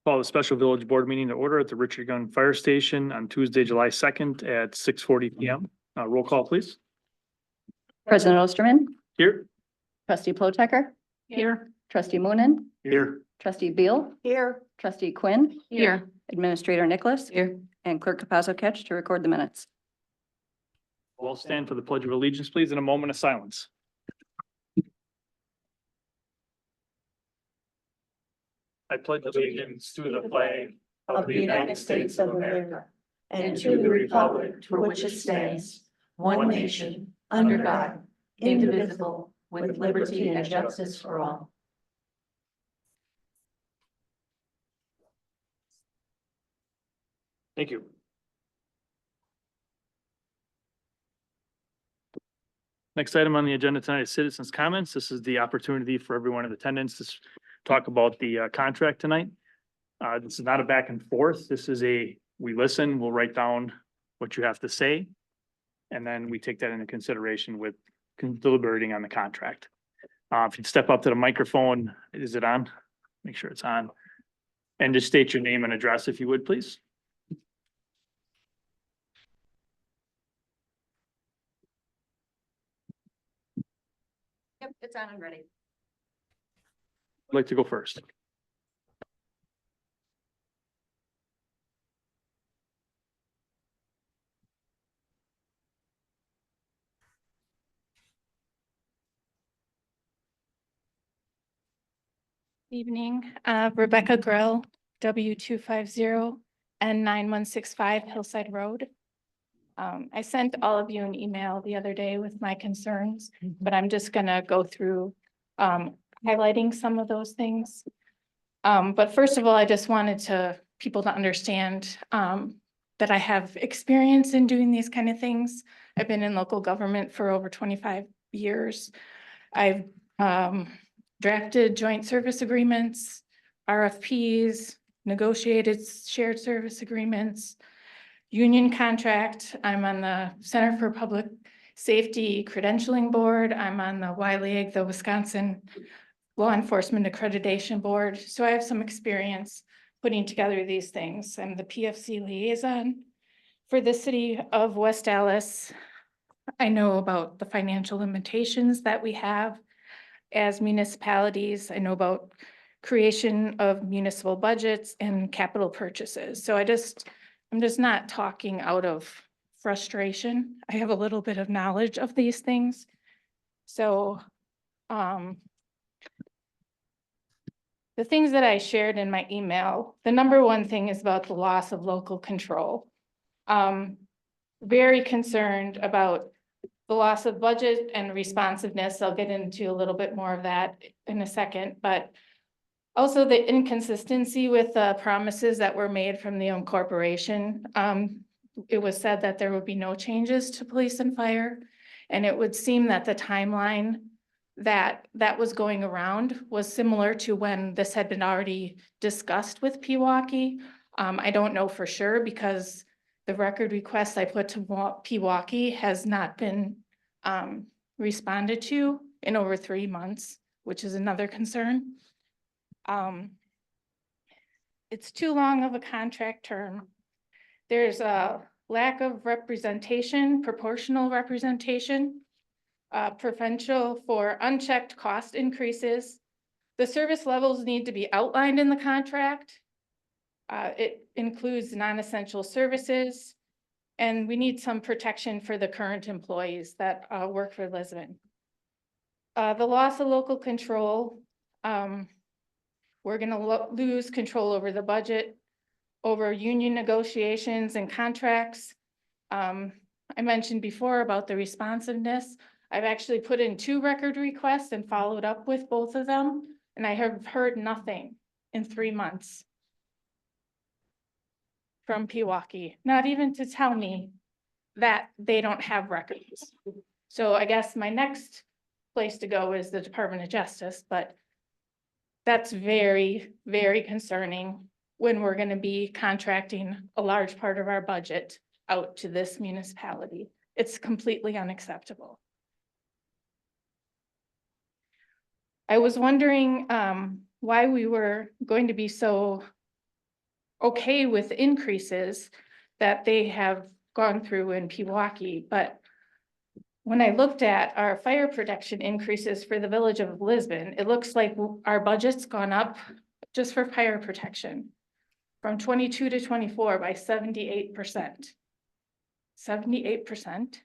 Call the special village board meeting to order at the Richard Gunn Fire Station on Tuesday, July 2nd at 6:40 PM. Roll call, please. President Osterman, Here. trustee Plotecker. Here. Trustee Moonen, Here. trustee Beal. Here. Trustee Quinn. Here. Administrator Nicholas. Here. And clerk Capazzo Ketch to record the minutes. We'll stand for the pledge of allegiance, please, in a moment of silence. I pledge allegiance to the flag of the United States of America and to the republic for which it stands, one nation, under God, indivisible, with liberty and justice for all. Thank you. Next item on the agenda tonight is citizens' comments. This is the opportunity for everyone in attendance to talk about the contract tonight. This is not a back and forth. This is we listen, we'll write down what you have to say. And then we take that into consideration with deliberating on the contract. If you'd step up to the microphone, is it on? Make sure it's on. And just state your name and address if you would, please. Yep, it's on and ready. I'd like to go first. Evening, Rebecca Grill, W250 and 9165 Hillside Road. I sent all of you an email the other day with my concerns, but I'm just gonna go through highlighting some of those things. But first of all, I just wanted people to understand that I have experience in doing these kind of things. I've been in local government for over 25 years. I've drafted joint service agreements, RFPs, negotiated shared service agreements, union contract. I'm on the Center for Public Safety Credentialing Board. I'm on the WILEAG, the Wisconsin Law Enforcement Accreditation Board. So I have some experience putting together these things. I'm the PFC liaison for the city of West Allis. I know about the financial limitations that we have as municipalities. I know about creation of municipal budgets and capital purchases. So I'm just not talking out of frustration. I have a little bit of knowledge of these things. So the things that I shared in my email, the number one thing is about the loss of local control. Very concerned about the loss of budget and responsiveness. I'll get into a little bit more of that in a second, but also the inconsistency with the promises that were made from the corporation. It was said that there would be no changes to police and fire, and it would seem that the timeline that was going around was similar to when this had been already discussed with Pewaukee. I don't know for sure because the record request I put to Pewaukee has not been responded to in over 3 months, which is another concern. It's too long of a contract term. There's a lack of representation, proportional representation, potential for unchecked cost increases. The service levels need to be outlined in the contract. It includes non-essential services, and we need some protection for the current employees that work for Lisbon. The loss of local control, we're gonna lose control over the budget, over union negotiations and contracts. I mentioned before about the responsiveness. I've actually put in 2 record requests and followed up with both of them, and I have heard nothing in 3 months from Pewaukee, not even to tell me that they don't have records. So I guess my next place to go is the Department of Justice, but that's very, very concerning when we're going to be contracting a large part of our budget out to this municipality. It's completely unacceptable. I was wondering why we were going to be so okay with increases that they have gone through in Pewaukee, but when I looked at our fire protection increases for the village of Lisbon, it looks like our budget's gone up just for fire protection from 22 to 24 by 78%. 78%.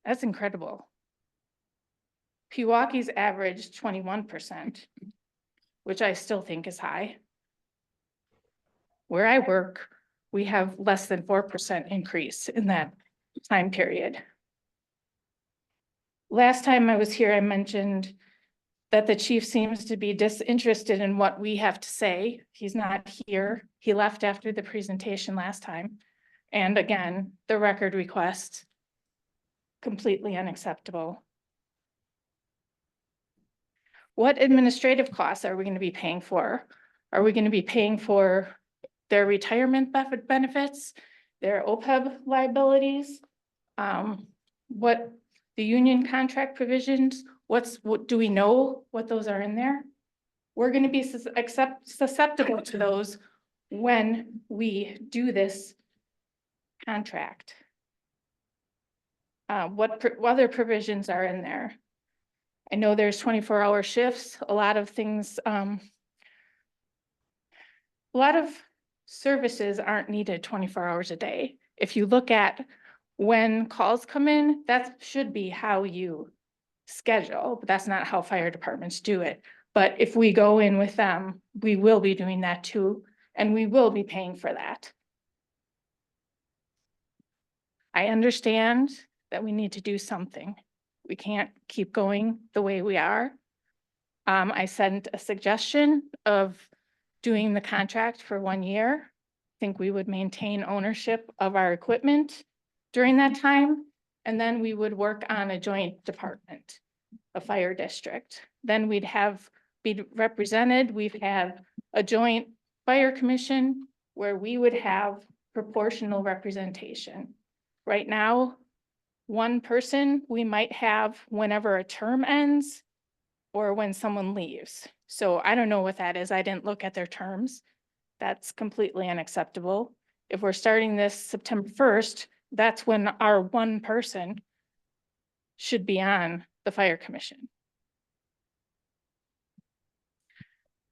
That's incredible. Pewaukee's averaged 21%, which I still think is high. Where I work, we have less than 4% increase in that time period. Last time I was here, I mentioned that the chief seems to be disinterested in what we have to say. He's not here. He left after the presentation last time. And again, the record request, completely unacceptable. What administrative costs are we going to be paying for? Are we going to be paying for their retirement benefits, their OPEB liabilities? What the union contract provisions, what do we know what those are in there? We're going to be susceptible to those when we do this contract. What other provisions are in there? I know there's 24-hour shifts, a lot of things, a lot of services aren't needed 24 hours a day. If you look at when calls come in, that should be how you schedule, but that's not how fire departments do it. But if we go in with them, we will be doing that too, and we will be paying for that. I understand that we need to do something. We can't keep going the way we are. I sent a suggestion of doing the contract for 1 year. I think we would maintain ownership of our equipment during that time, and then we would work on a joint department, a fire district. Then we'd be represented. We've had a joint fire commission where we would have proportional representation. Right now, one person we might have whenever a term ends or when someone leaves. So I don't know what that is. I didn't look at their terms. That's completely unacceptable. If we're starting this September 1st, that's when our one person should be on the fire commission.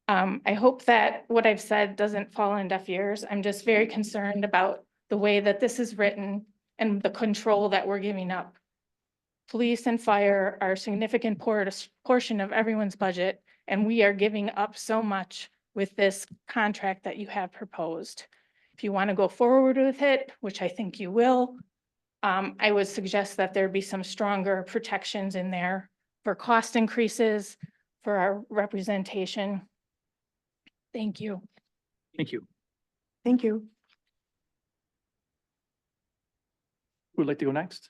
I hope that what I've said doesn't fall on deaf ears. I'm just very concerned about the way that this is written and the control that we're giving up. Police and fire are a significant portion of everyone's budget, and we are giving up so much with this contract that you have proposed. If you want to go forward with it, which I think you will, I would suggest that there be some stronger protections in there for cost increases, for our representation. Thank you. Thank you. Thank you. Who would like to go next?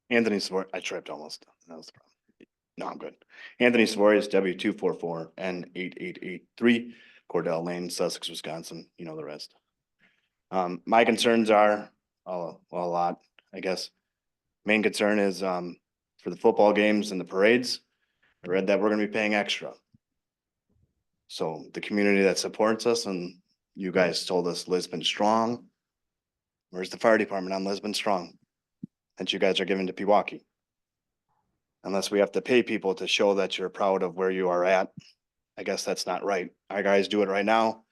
Anthony Savoy, I tripped almost. That was the problem. No, I'm good. Anthony Savoy, W244N8883, Cordell Lane, Sussex, Wisconsin. You know the rest. My concerns are, well, a lot, I guess. Main concern is for the football games and the parades. I read that we're gonna be paying extra. So the community that supports us, and you guys told us Lisbon Strong. Where's the fire department on Lisbon Strong that you guys are giving to Pewaukee? Unless we have to pay people to show that you're proud of where you are at, I guess that's not right. Our guys do it right now.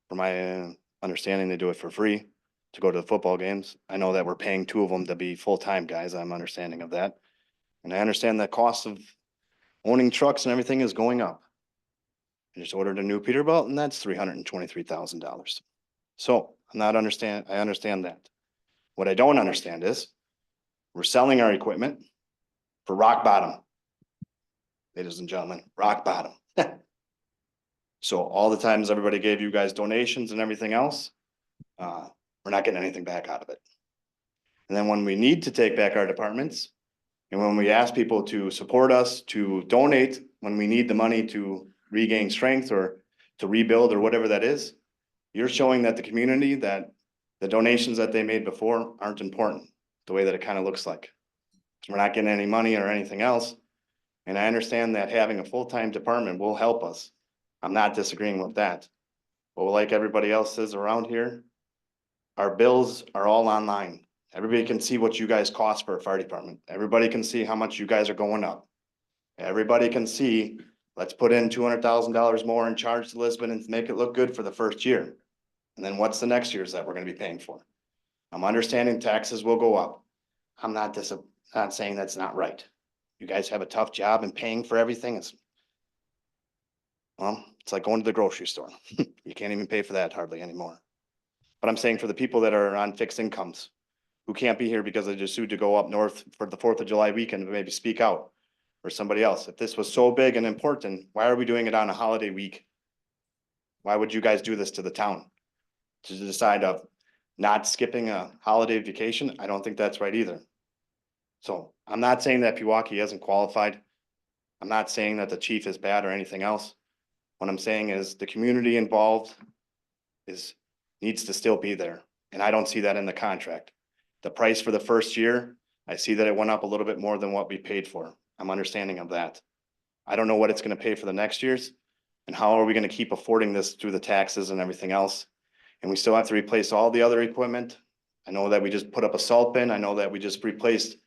From my understanding, they do it for free to go to the football games. I know that we're paying 2 of them to be full-time guys. I'm understanding of that. And I understand that cost of owning trucks and everything is going up. I just ordered a new Peterbilt and that's $323,000. So I understand that. What I don't understand is we're selling our equipment for rock bottom. Ladies and gentlemen, rock bottom. So all the times everybody gave you guys donations and everything else, we're not getting anything back out of it. And then when we need to take back our departments, and when we ask people to support us, to donate, when we need the money to regain strength or to rebuild or whatever that is, You're showing that the community, that the donations that they made before aren't important, the way that it kind of looks like. We're not getting any money or anything else. And I understand that having a full-time department will help us. I'm not disagreeing with that. But like everybody else says around here, our bills are all online. Everybody can see what you guys cost for a fire department. Everybody can see how much you guys are going up. Everybody can see, let's put in $200,000 more and charge to Lisbon and make it look good for the first year. And then what's the next year's that we're gonna be paying for? I'm understanding taxes will go up. I'm not saying that's not right. You guys have a tough job and paying for everything is. Well, it's like going to the grocery store. You can't even pay for that hardly anymore. But I'm saying for the people that are on fixed incomes, who can't be here because they just sued to go up north for the 4th of July weekend, maybe speak out. Or somebody else. If this was so big and important, why are we doing it on a holiday week? Why would you guys do this to the town? To decide of not skipping a holiday vacation? I don't think that's right either. So I'm not saying that Pewaukee isn't qualified. I'm not saying that the chief is bad or anything else. What I'm saying is the community involved needs to still be there. And I don't see that in the contract. The price for the first year, I see that it went up a little bit more than what we paid for. I'm understanding of that. I don't know what it's gonna pay for the next year's. And how are we gonna keep affording this through the taxes and everything else? And we still have to replace all the other equipment. I know that we just put up a salt bin. I know that we just replaced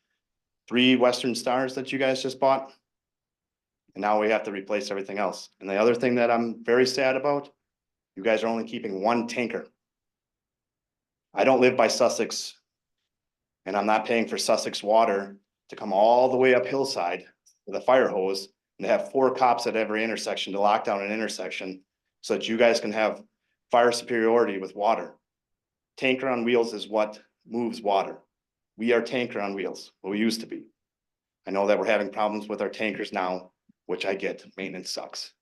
3 Western Stars that you guys just bought. And now we have to replace everything else. And the other thing that I'm very sad about, you guys are only keeping 1 tanker. I don't live by Sussex. And I'm not paying for Sussex water to come all the way up hillside with a fire hose and to have 4 cops at every intersection to lock down an intersection so that you guys can have fire superiority with water. Tanker on wheels is what moves water. We are tanker on wheels, what we used to be. I know that we're having problems with our tankers now, which I get, maintenance sucks.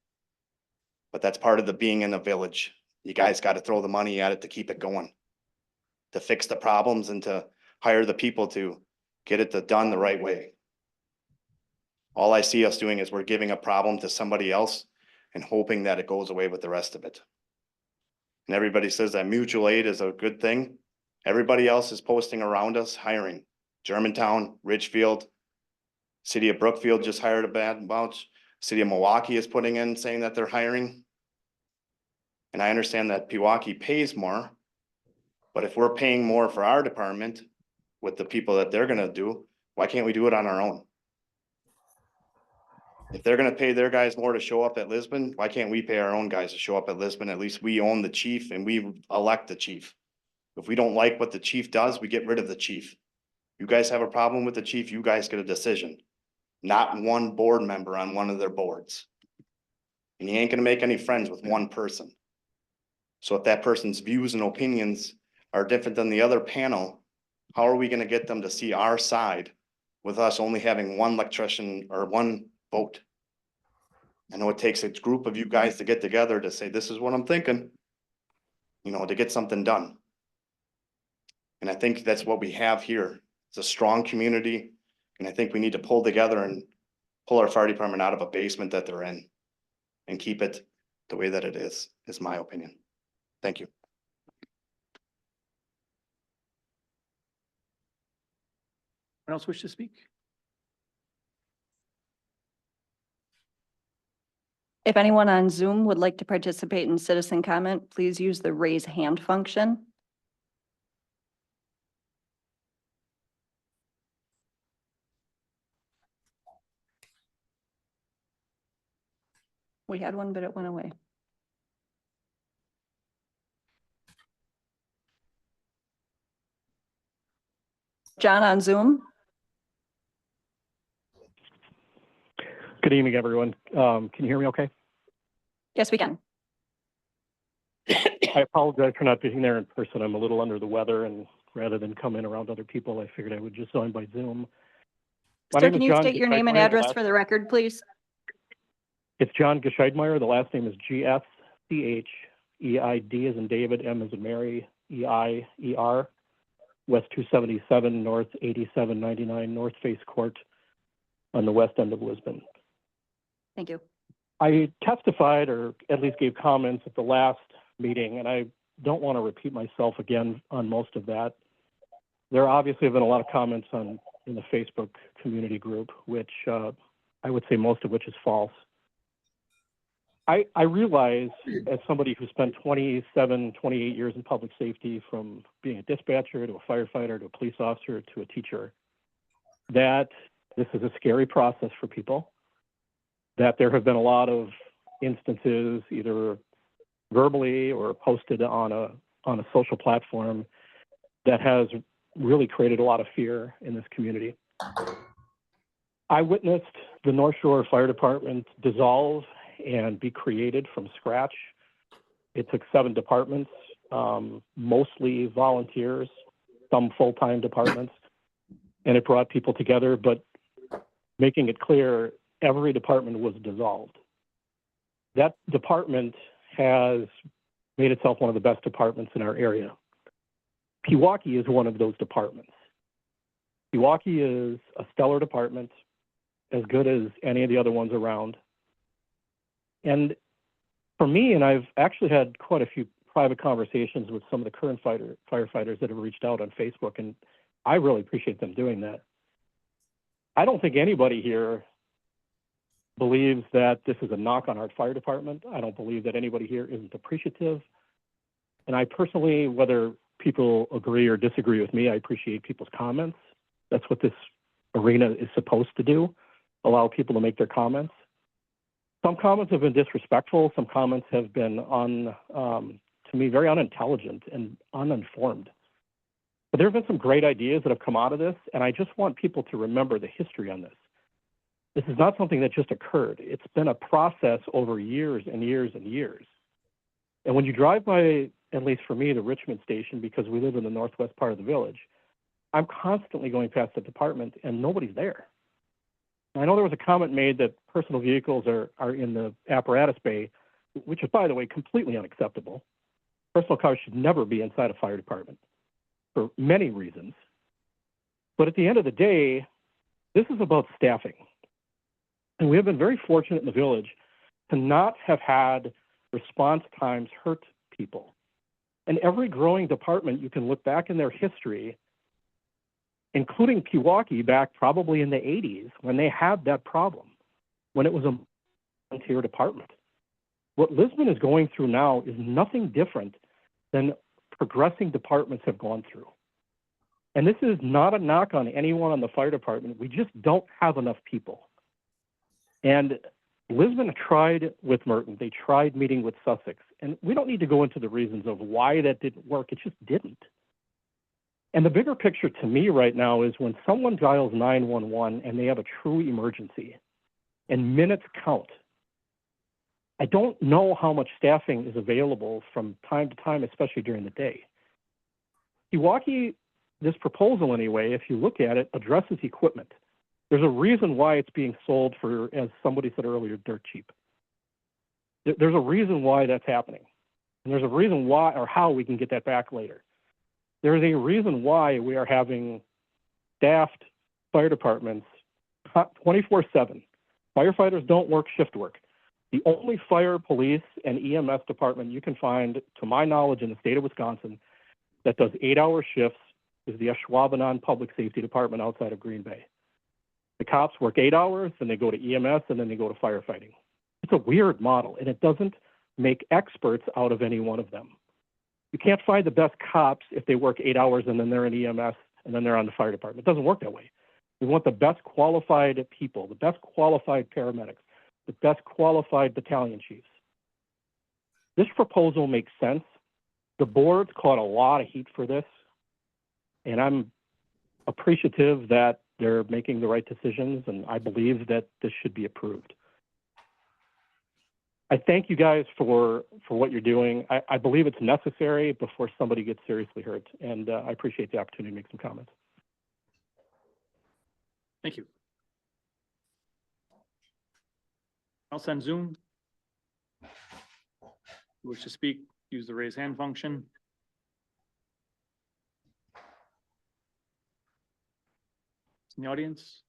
But that's part of the being in a village. You guys got to throw the money at it to keep it going. To fix the problems and to hire the people to get it done the right way. All I see us doing is we're giving a problem to somebody else and hoping that it goes away with the rest of it. And everybody says that mutual aid is a good thing. Everybody else is posting around us hiring. Germantown, Richfield, City of Brookfield just hired a bad bunch. City of Milwaukee is putting in saying that they're hiring. And I understand that Pewaukee pays more. But if we're paying more for our department with the people that they're gonna do, why can't we do it on our own? If they're gonna pay their guys more to show up at Lisbon, why can't we pay our own guys to show up at Lisbon? At least we own the chief and we elect the chief. If we don't like what the chief does, we get rid of the chief. You guys have a problem with the chief, you guys get a decision. Not one board member on one of their boards. And you ain't gonna make any friends with one person. So if that person's views and opinions are different than the other panel, how are we gonna get them to see our side with us only having 1 electrician or 1 vote? I know it takes a group of you guys to get together to say, this is what I'm thinking, you know, to get something done. And I think that's what we have here. It's a strong community. And I think we need to pull together and pull our fire department out of a basement that they're in and keep it the way that it is my opinion. Thank you. Anyone else wish to speak? If anyone on Zoom would like to participate in citizen comment, please use the raise hand function. We had one, but it went away. John on Zoom? Good evening, everyone. Can you hear me okay? Yes, we can. I apologize for not being there in person. I'm a little under the weather, and rather than come in around other people, I figured I would just join by Zoom. My Sir, name can is you John state your name and Gescheidmeyer. The address last- for the record, please? It's John Gescheidmeyer. The last name is Gscheid as in David, M as in Mary, EIER, West 277 North 8799 North Face Court on the west end of Lisbon. Thank you. I testified, or at least gave comments at the last meeting, and I don't want to repeat myself again on most of that. There obviously have been a lot of comments in the Facebook community group, which I would say most of which is false. I realize, as somebody who spent 27, 28 years in public safety, from being a dispatcher to a firefighter to a police officer to a teacher, that this is a scary process for people, that there have been a lot of instances, either verbally or posted on a social platform, that has really created a lot of fear in this community. I witnessed the North Shore Fire Department dissolve and be created from scratch. It took 7 departments, mostly volunteers, some full-time departments, and it brought people together, but making it clear, every department was dissolved. That department has made itself one of the best departments in our area. Pewaukee is one of those departments. Pewaukee is a stellar department, as good as any of the other ones around. And for me, and I've actually had quite a few private conversations with some of the current firefighters that have reached out on Facebook, and I really appreciate them doing that. I don't think anybody here believes that this is a knock on our fire department. I don't believe that anybody here isn't appreciative. And I personally, whether people agree or disagree with me, I appreciate people's comments. That's what this arena is supposed to do, allow people to make their comments. Some comments have been disrespectful. Some comments have been, to me, very unintelligent and uninformed. But there have been some great ideas that have come out of this, and I just want people to remember the history on this. This is not something that just occurred. It's been a process over years and years and years. And when you drive by, at least for me, the Richmond station, because we live in the northwest part of the village, I'm constantly going past the department and nobody's there. I know there was a comment made that personal vehicles are in the apparatus bay, which is, by the way, completely unacceptable. Personal cars should never be inside a fire department for many reasons. But at the end of the day, this is about staffing. And we have been very fortunate in the village to not have had response times hurt people. And every growing department, you can look back in their history, including Pewaukee back probably in the 80s, when they had that problem, when it was a volunteer department. What Lisbon is going through now is nothing different than progressing departments have gone through. And this is not a knock on anyone on the fire department. We just don't have enough people. And Lisbon tried with Merton. They tried meeting with Sussex. And we don't need to go into the reasons of why that didn't work. It just didn't. And the bigger picture to me right now is when someone dials 911 and they have a true emergency and minutes count, I don't know how much staffing is available from time to time, especially during the day. Pewaukee, this proposal anyway, if you look at it, addresses equipment. There's a reason why it's being sold for, as somebody said earlier, dirt cheap. There's a reason why that's happening. And there's a reason why or how we can get that back later. There's a reason why we are having staffed fire departments 24/7. Firefighters don't work shift work. The only fire, police, and EMS department you can find, to my knowledge, in the state of Wisconsin that does 8-hour shifts is the Ashwaubenon Public Safety Department outside of Green Bay. The cops work 8 hours, then they go to EMS, and then they go to firefighting. It's a weird model, and it doesn't make experts out of any one of them. You can't find the best cops if they work 8 hours and then they're in EMS and then they're on the fire department. It doesn't work that way. We want the best qualified people, the best qualified paramedics, the best qualified battalion chiefs. This proposal makes sense. The board's caught a lot of heat for this, and I'm appreciative that they're making the right decisions, and I believe that this should be approved. I thank you guys for what you're doing. I believe it's necessary before somebody gets seriously hurt, and I appreciate the opportunity to make some comments. Thank you. I'll send Zoom. Who wish to speak, use the raise hand function. In the audience?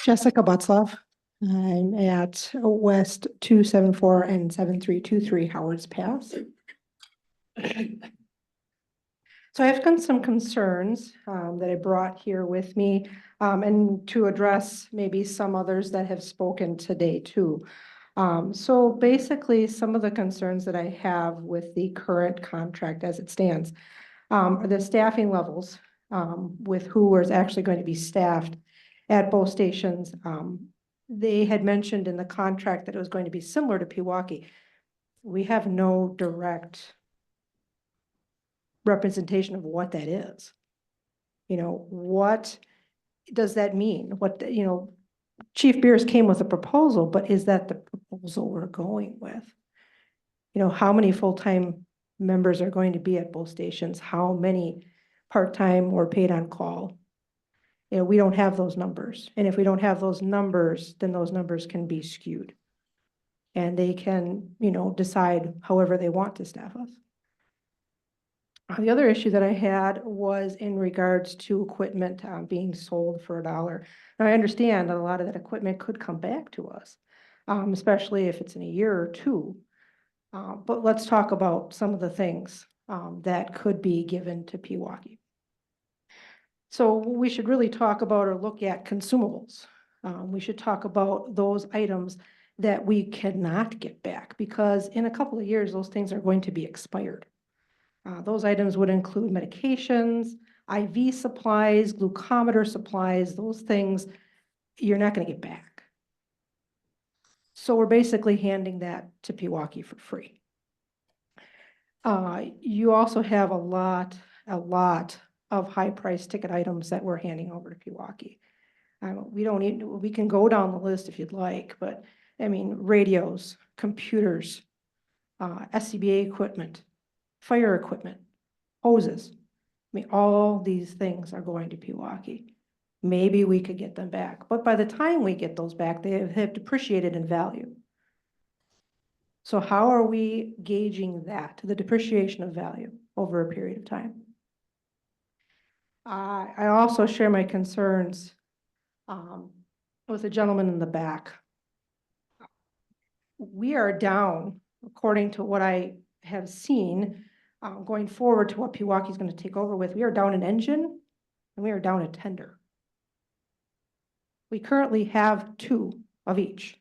Jessica Butzloff. I'm at West 274 and 7323 Howard's Pass. So I have some concerns that I brought here with me and to address maybe some others that have spoken today too. So basically, some of the concerns that I have with the current contract as it stands are the staffing levels with who is actually going to be staffed at both stations. They had mentioned in the contract that it was going to be similar to Pewaukee. We have no direct representation of what that is. You know, what does that mean? What, you know, Chief Beers came with a proposal, but is that the proposal we're going with? You know, how many full-time members are going to be at both stations? How many part-time or paid on call? You know, we don't have those numbers. And if we don't have those numbers, then those numbers can be skewed. And they can, you know, decide however they want to staff us. The other issue that I had was in regards to equipment being sold for $1. Now, I understand that a lot of that equipment could come back to us, especially if it's in a year or two. But let's talk about some of the things that could be given to Pewaukee. So we should really talk about or look at consumables. We should talk about those items that we cannot get back because in a couple of years, those things are going to be expired. Those items would include medications, IV supplies, glucometer supplies, those things you're not going to get back. So we're basically handing that to Pewaukee for free. You also have a lot of high price ticket items that we're handing over to Pewaukee. We can go down the list if you'd like, but I mean, radios, computers, SCBA equipment, fire equipment, hoses. I mean, all these things are going to Pewaukee. Maybe we could get them back, but by the time we get those back, they have depreciated in value. So how are we gauging that, the depreciation of value over a period of time? I also share my concerns with the gentleman in the back. We are down, according to what I have seen, going forward to what Pewaukee is going to take over with. We are down an engine and we are down a tender. We currently have 2 of each.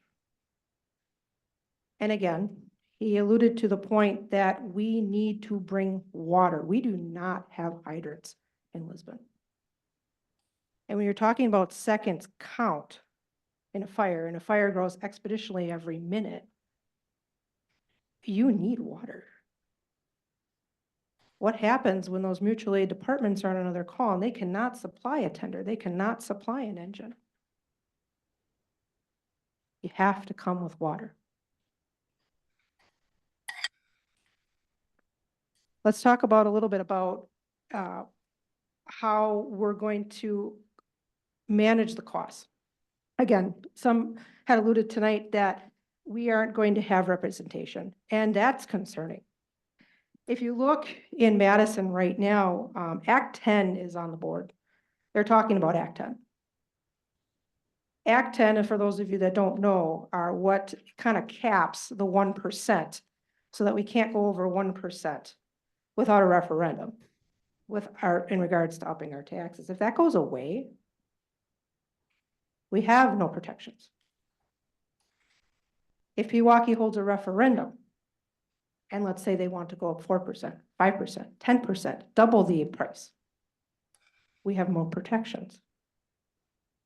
And again, he alluded to the point that we need to bring water. We do not have hydrants in Lisbon. And when you're talking about seconds count in a fire, and a fire grows expeditionally every minute, you need water. What happens when those mutual aid departments are on another call and they cannot supply a tender, they cannot supply an engine? You have to come with water. Let's talk about a little bit about how we're going to manage the costs. Again, some had alluded tonight that we aren't going to have representation, and that's concerning. If you look in Madison right now, Act 10 is on the board. They're talking about Act 10. Act 10, and for those of you that don't know, are what kind of caps the 1% so that we can't go over 1% without a referendum in regards to upping our taxes. If that goes away, we have no protections. If Pewaukee holds a referendum, and let's say they want to go up 4%, 5%, 10%, double the price, we have more protections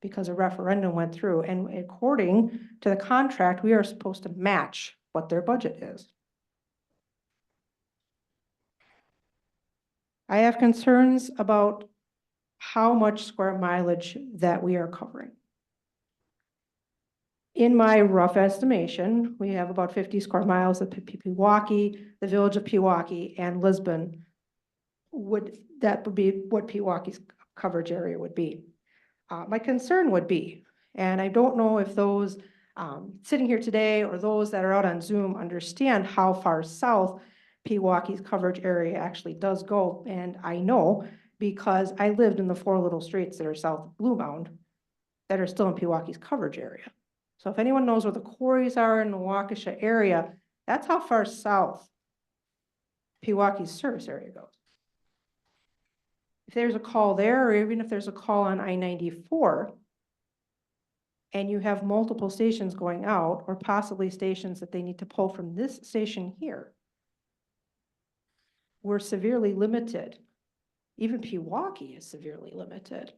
because a referendum went through, and according to the contract, we are supposed to match what their budget is. I have concerns about how much square mileage that we are covering. In my rough estimation, we have about 50 square miles of Pewaukee, the village of Pewaukee, and Lisbon. That would be what Pewaukee's coverage area would be. My concern would be, and I don't know if those sitting here today or those that are out on Zoom understand how far south Pewaukee's coverage area actually does go. And I know because I lived in the 4 little streets that are south of Blue Mound. that are still in Pewaukee's coverage area. So if anyone knows where the quarries are in the Waukesha area, that's how far south Pewaukee's service area goes. If there's a call there, or even if there's a call on I-94, and you have multiple stations going out, or possibly stations that they need to pull from this station here, we're severely limited. Even Pewaukee is severely limited.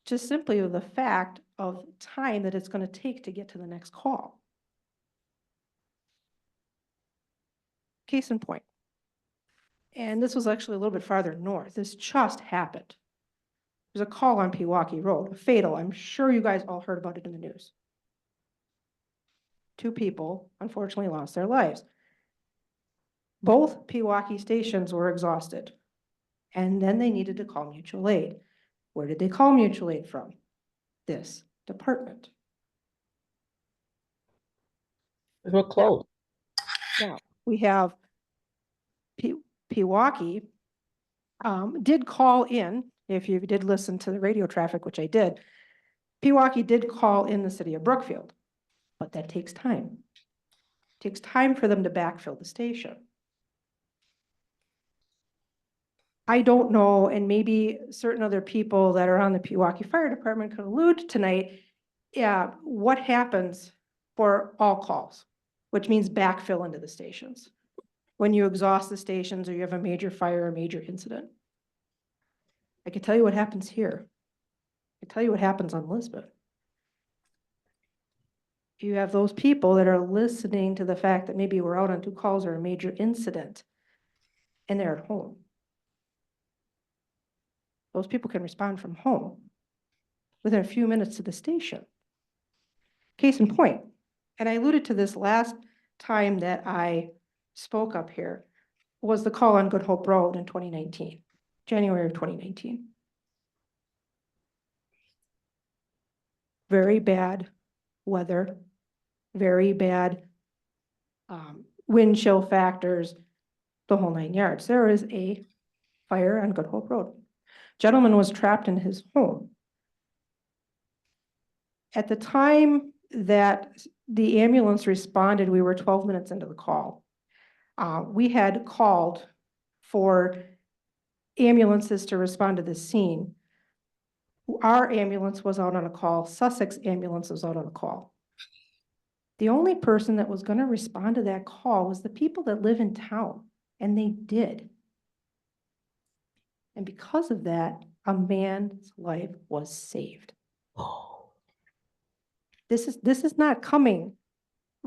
Just simply with the fact of time that it's going to take to get to the next call. Case in point. And this was actually a little bit farther north. This just happened. There's a call on Pewaukee Road, fatal. I'm sure you guys all heard about it in the news. 2 people unfortunately lost their lives. Both Pewaukee stations were exhausted. And then they needed to call mutual aid. Where did they call mutual aid from? This department. We're close. Now, we have Pewaukee did call in, if you did listen to the radio traffic, which I did, Pewaukee did call in the city of Brookfield, but that takes time. It takes time for them to backfill the station. I don't know, and maybe certain other people that are on the Pewaukee Fire Department could allude tonight, what happens for all calls, which means backfill into the stations. When you exhaust the stations or you have a major fire or major incident. I can tell you what happens here. I can tell you what happens on Lisbon. You have those people that are listening to the fact that maybe we're out on 2 calls or a major incident, and they're at home. Those people can respond from home within a few minutes to the station. Case in point, and I alluded to this last time that I spoke up here, was the call on Good Hope Road in 2019, January of 2019. Very bad weather, very bad wind chill factors, the whole 9 yards. There is a fire on Good Hope Road. Gentleman was trapped in his home. At the time that the ambulance responded, we were 12 minutes into the call. We had called for ambulances to respond to the scene. Our ambulance was out on a call. Sussex ambulance was out on a call. The only person that was going to respond to that call was the people that live in town, and they did. And because of that, a man's life was saved. This is not coming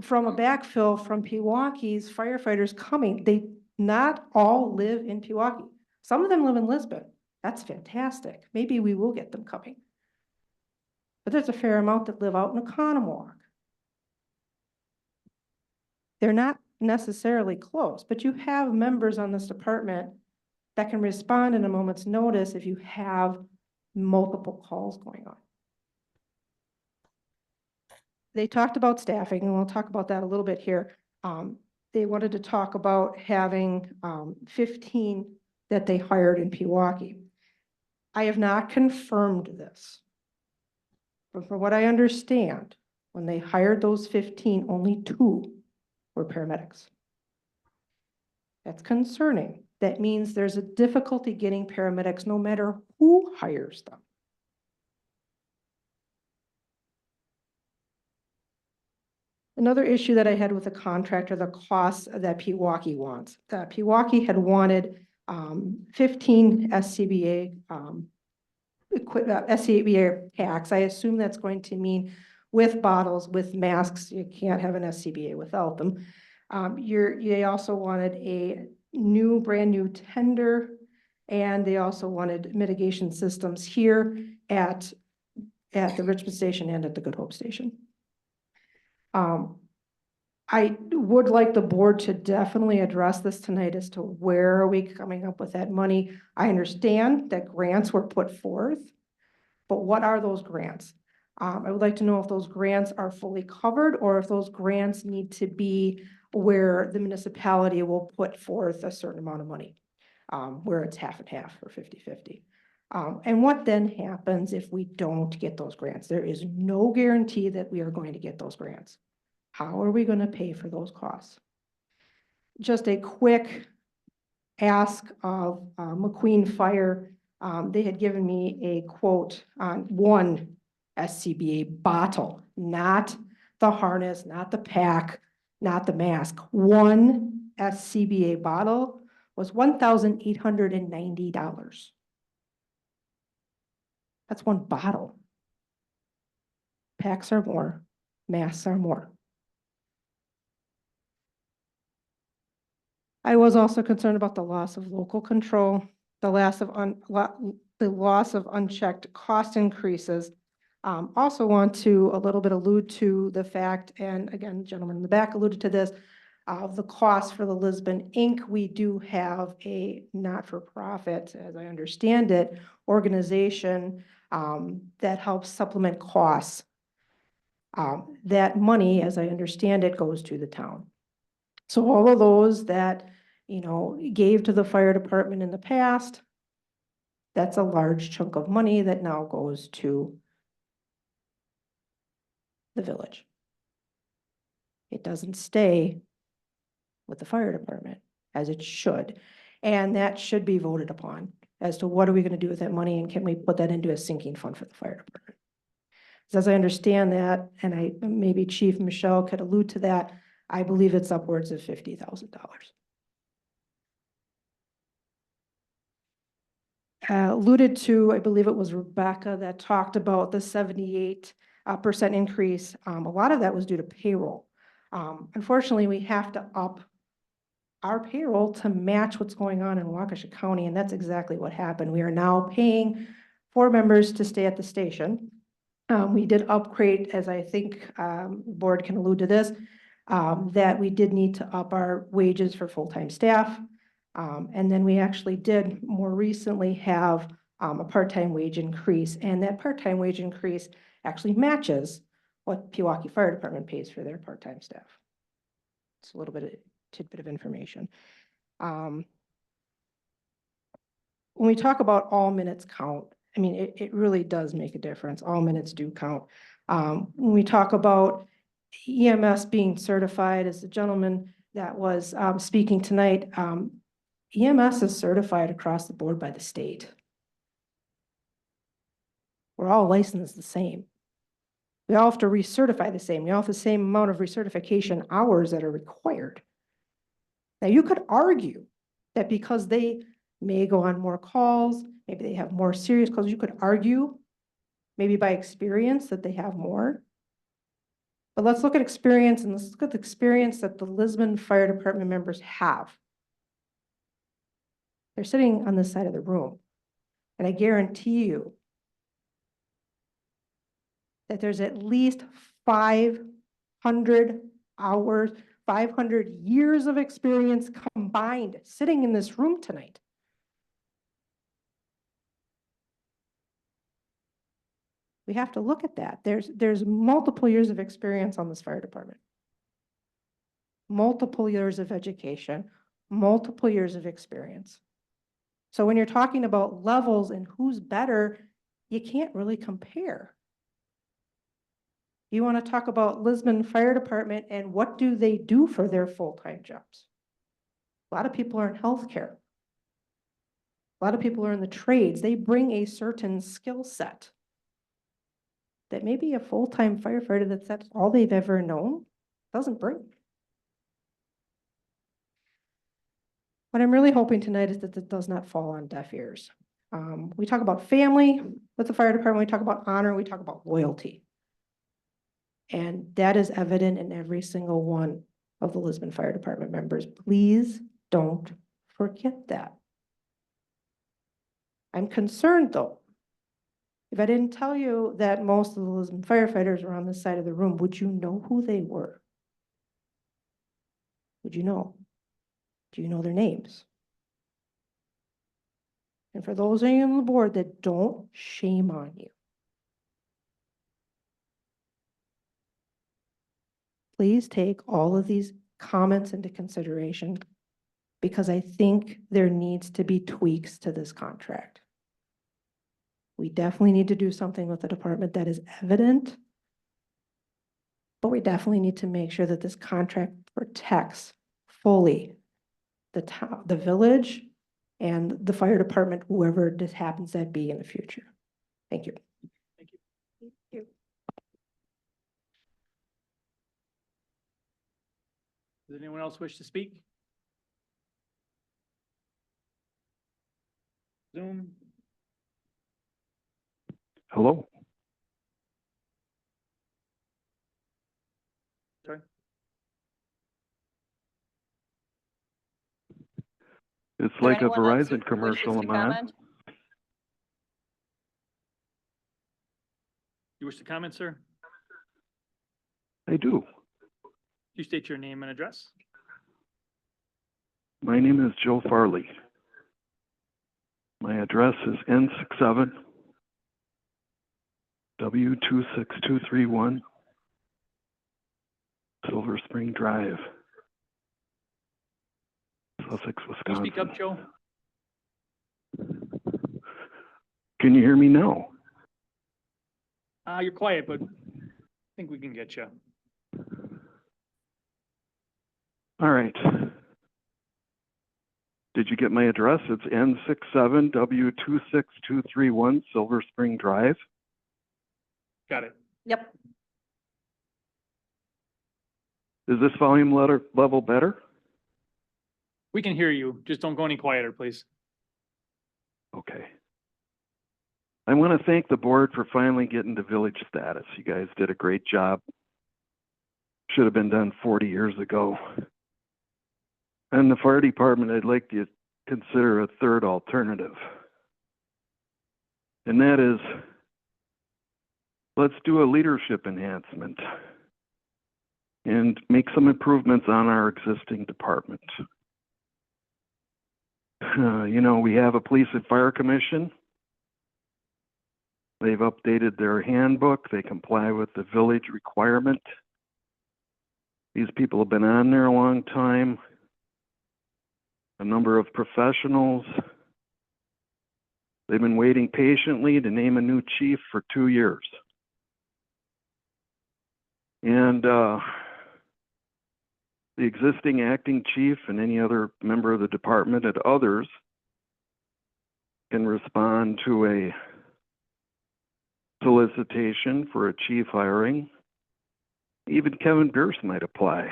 from a backfill from Pewaukee's firefighters coming. They not all live in Pewaukee. Some of them live in Lisbon. That's fantastic. Maybe we will get them coming. But there's a fair amount that live out in Oconomowoc. They're not necessarily close, but you have members on this department that can respond in a moment's notice if you have multiple calls going on. They talked about staffing, and we'll talk about that a little bit here. They wanted to talk about having 15 that they hired in Pewaukee. I have not confirmed this. But from what I understand, when they hired those 15, only 2 were paramedics. That's concerning. That means there's a difficulty getting paramedics no matter who hires them. Another issue that I had with the contractor, the costs that Pewaukee wants. Pewaukee had wanted 15 SCBA SCBA packs. I assume that's going to mean with bottles, with masks. You can't have an SCBA without them. They also wanted a brand new tender, and they also wanted mitigation systems here at the Richmond station and at the Good Hope station. I would like the board to definitely address this tonight as to where are we coming up with that money. I understand that grants were put forth, but what are those grants? I would like to know if those grants are fully covered or if those grants need to be where the municipality will put forth a certain amount of money, where it's half and half or 50-50. And what then happens if we don't get those grants? There is no guarantee that we are going to get those grants. How are we going to pay for those costs? Just a quick ask of McQueen Fire. They had given me a quote on one SCBA bottle, not the harness, not the pack, not the mask. One SCBA bottle was $1,890. That's one bottle. Packs are more, masks are more. I was also concerned about the loss of local control, the loss of unchecked cost increases. Also want to a little bit allude to the fact, and again, gentleman in the back alluded to this, of the cost for the Lisbon Inc. We do have a not-for-profit, as I understand it, organization that helps supplement costs. That money, as I understand it, goes to the town. So all of those that, you know, gave to the fire department in the past, that's a large chunk of money that now goes to the village. It doesn't stay with the fire department as it should. And that should be voted upon as to what are we going to do with that money and can we put that into a sinking fund for the fire department? As I understand that, and maybe Chief Michelle could allude to that, I believe it's upwards of $50,000. Alluded to, I believe it was Rebecca that talked about the 78% increase. A lot of that was due to payroll. Unfortunately, we have to up our payroll to match what's going on in Waukesha County, and that's exactly what happened. We are now paying 4 members to stay at the station. We did upgrade, as I think board can allude to this, that we did need to up our wages for full-time staff. And then we actually did more recently have a part-time wage increase, and that part-time wage increase actually matches what Pewaukee Fire Department pays for their part-time staff. It's a little bit of tidbit of information. When we talk about all minutes count, I mean, it really does make a difference. All minutes do count. When we talk about EMS being certified, as the gentleman that was speaking tonight, EMS is certified across the board by the state. We're all licensed the same. We all have to recertify the same. We all have the same amount of recertification hours that are required. Now, you could argue that because they may go on more calls, maybe they have more serious calls, you could argue maybe by experience that they have more. But let's look at experience, and let's look at the experience that the Lisbon Fire Department members have. They're sitting on this side of the room. And I guarantee you that there's at least 500 hours, 500 years of experience combined sitting in this room tonight. We have to look at that. There's multiple years of experience on this fire department. Multiple years of education, multiple years of experience. So when you're talking about levels and who's better, you can't really compare. You want to talk about Lisbon Fire Department and what do they do for their full-time jobs? A lot of people are in healthcare. A lot of people are in the trades. They bring a certain skill set that maybe a full-time firefighter that's all they've ever known doesn't bring. What I'm really hoping tonight is that it does not fall on deaf ears. We talk about family with the fire department, we talk about honor, we talk about loyalty. And that is evident in every single one of the Lisbon Fire Department members. Please don't forget that. I'm concerned though. If I didn't tell you that most of the Lisbon firefighters were on this side of the room, would you know who they were? Would you know? Do you know their names? And for those of you on the board that don't, shame on you. Please take all of these comments into consideration because I think there needs to be tweaks to this contract. We definitely need to do something with the department that is evident. But we definitely need to make sure that this contract protects fully the town, the village and the fire department, whoever this happens to be in the future. Thank you. Does anyone else wish to speak? Zoom? Hello? Sorry. It's Is there like a anyone on Zoom Verizon who wishes commercial, to am I on? comment? You wish to comment, sir? I do. You state your name and address. My name is Joe Farley. My address is N67 W26231 Silver Spring Drive, Sussex, Can you Wisconsin. speak up, Joe? Can you hear me now? You're quiet, but I think we can get you. All right. Did you get my address? It's N67 W26231 Silver Spring Drive. Got it. Yep. Is this volume level better? We can hear you. Just don't go any quieter, please. Okay. I want to thank the board for finally getting to village status. You guys did a great job. Should have been done 40 years ago. And the fire department, I'd like to consider a third alternative. And that is, let's do a leadership enhancement and make some improvements on our existing department. You know, we have a police and fire commission. They've updated their handbook. They comply with the village requirement. These people have been on there a long time. A number of professionals. They've been waiting patiently to name a new chief for 2 years. And the existing acting chief and any other member of the department and others can respond to a solicitation for a chief hiring. Even Kevin Bierce might apply,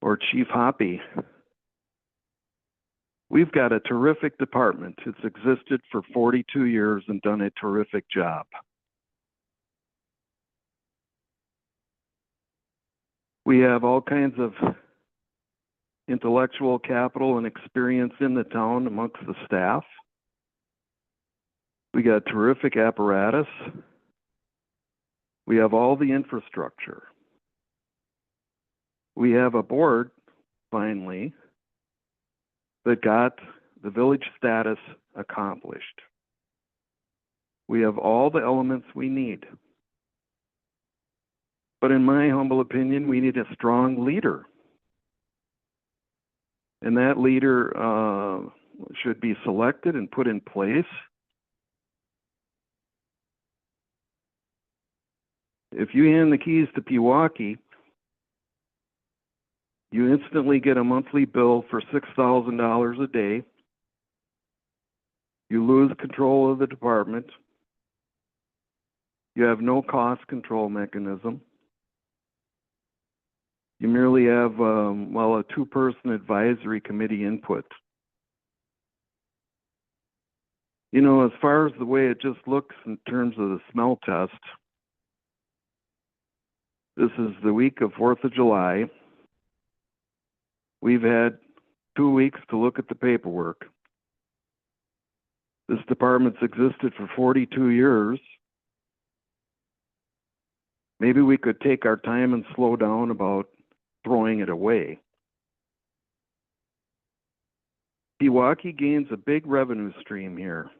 or Chief Hoppy. We've got a terrific department. It's existed for 42 years and done a terrific job. We have all kinds of intellectual capital and experience in the town amongst the staff. We got terrific apparatus. We have all the infrastructure. We have a board, finally, that got the village status accomplished. We have all the elements we need. But in my humble opinion, we need a strong leader. And that leader should be selected and put in place. If you hand the keys to Pewaukee, you instantly get a monthly bill for $6,000 a day. You lose control of the department. You have no cost control mechanism. You merely have, a two-person advisory committee input. You know, as far as the way it just looks in terms of the smell test, this is the week of 4th of July. We've had 2 weeks to look at the paperwork. This department's existed for 42 years. Maybe we could take our time and slow down about throwing it away. Pewaukee gains a big revenue stream here.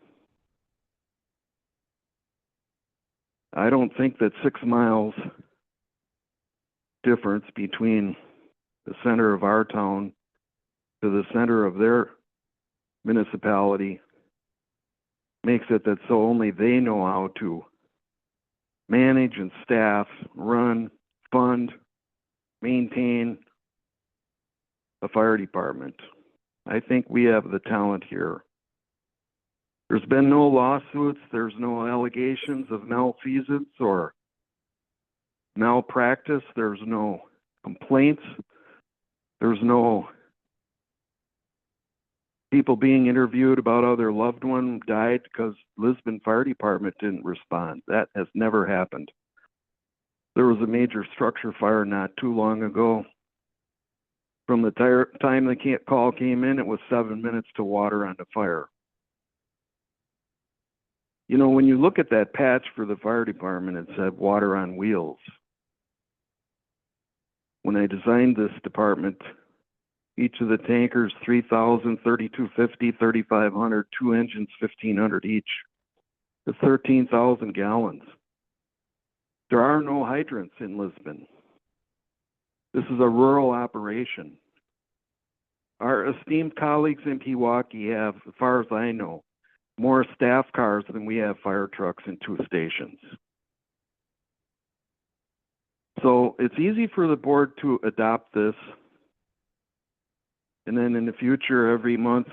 I don't think that 6 miles difference between the center of our town to the center of their municipality makes it that so only they know how to manage and staff, run, fund, maintain a fire department. I think we have the talent here. There's been no lawsuits, there's no allegations of malfeasance or malpractice, there's no complaints, there's no people being interviewed about how their loved one died because Lisbon Fire Department didn't respond. That has never happened. There was a major structure fire not too long ago. From the time the call came in, it was 7 minutes to water on the fire. You know, when you look at that patch for the fire department, it said water on wheels. When I designed this department, each of the tankers, 3,000, 3,250, 3,500, 2 engines, 1,500 each. That's 13,000 gallons. There are no hydrants in Lisbon. This is a rural operation. Our esteemed colleagues in Pewaukee have, as far as I know, more staff cars than we have fire trucks in 2 stations. So it's easy for the board to adopt this. And then in the future, every month,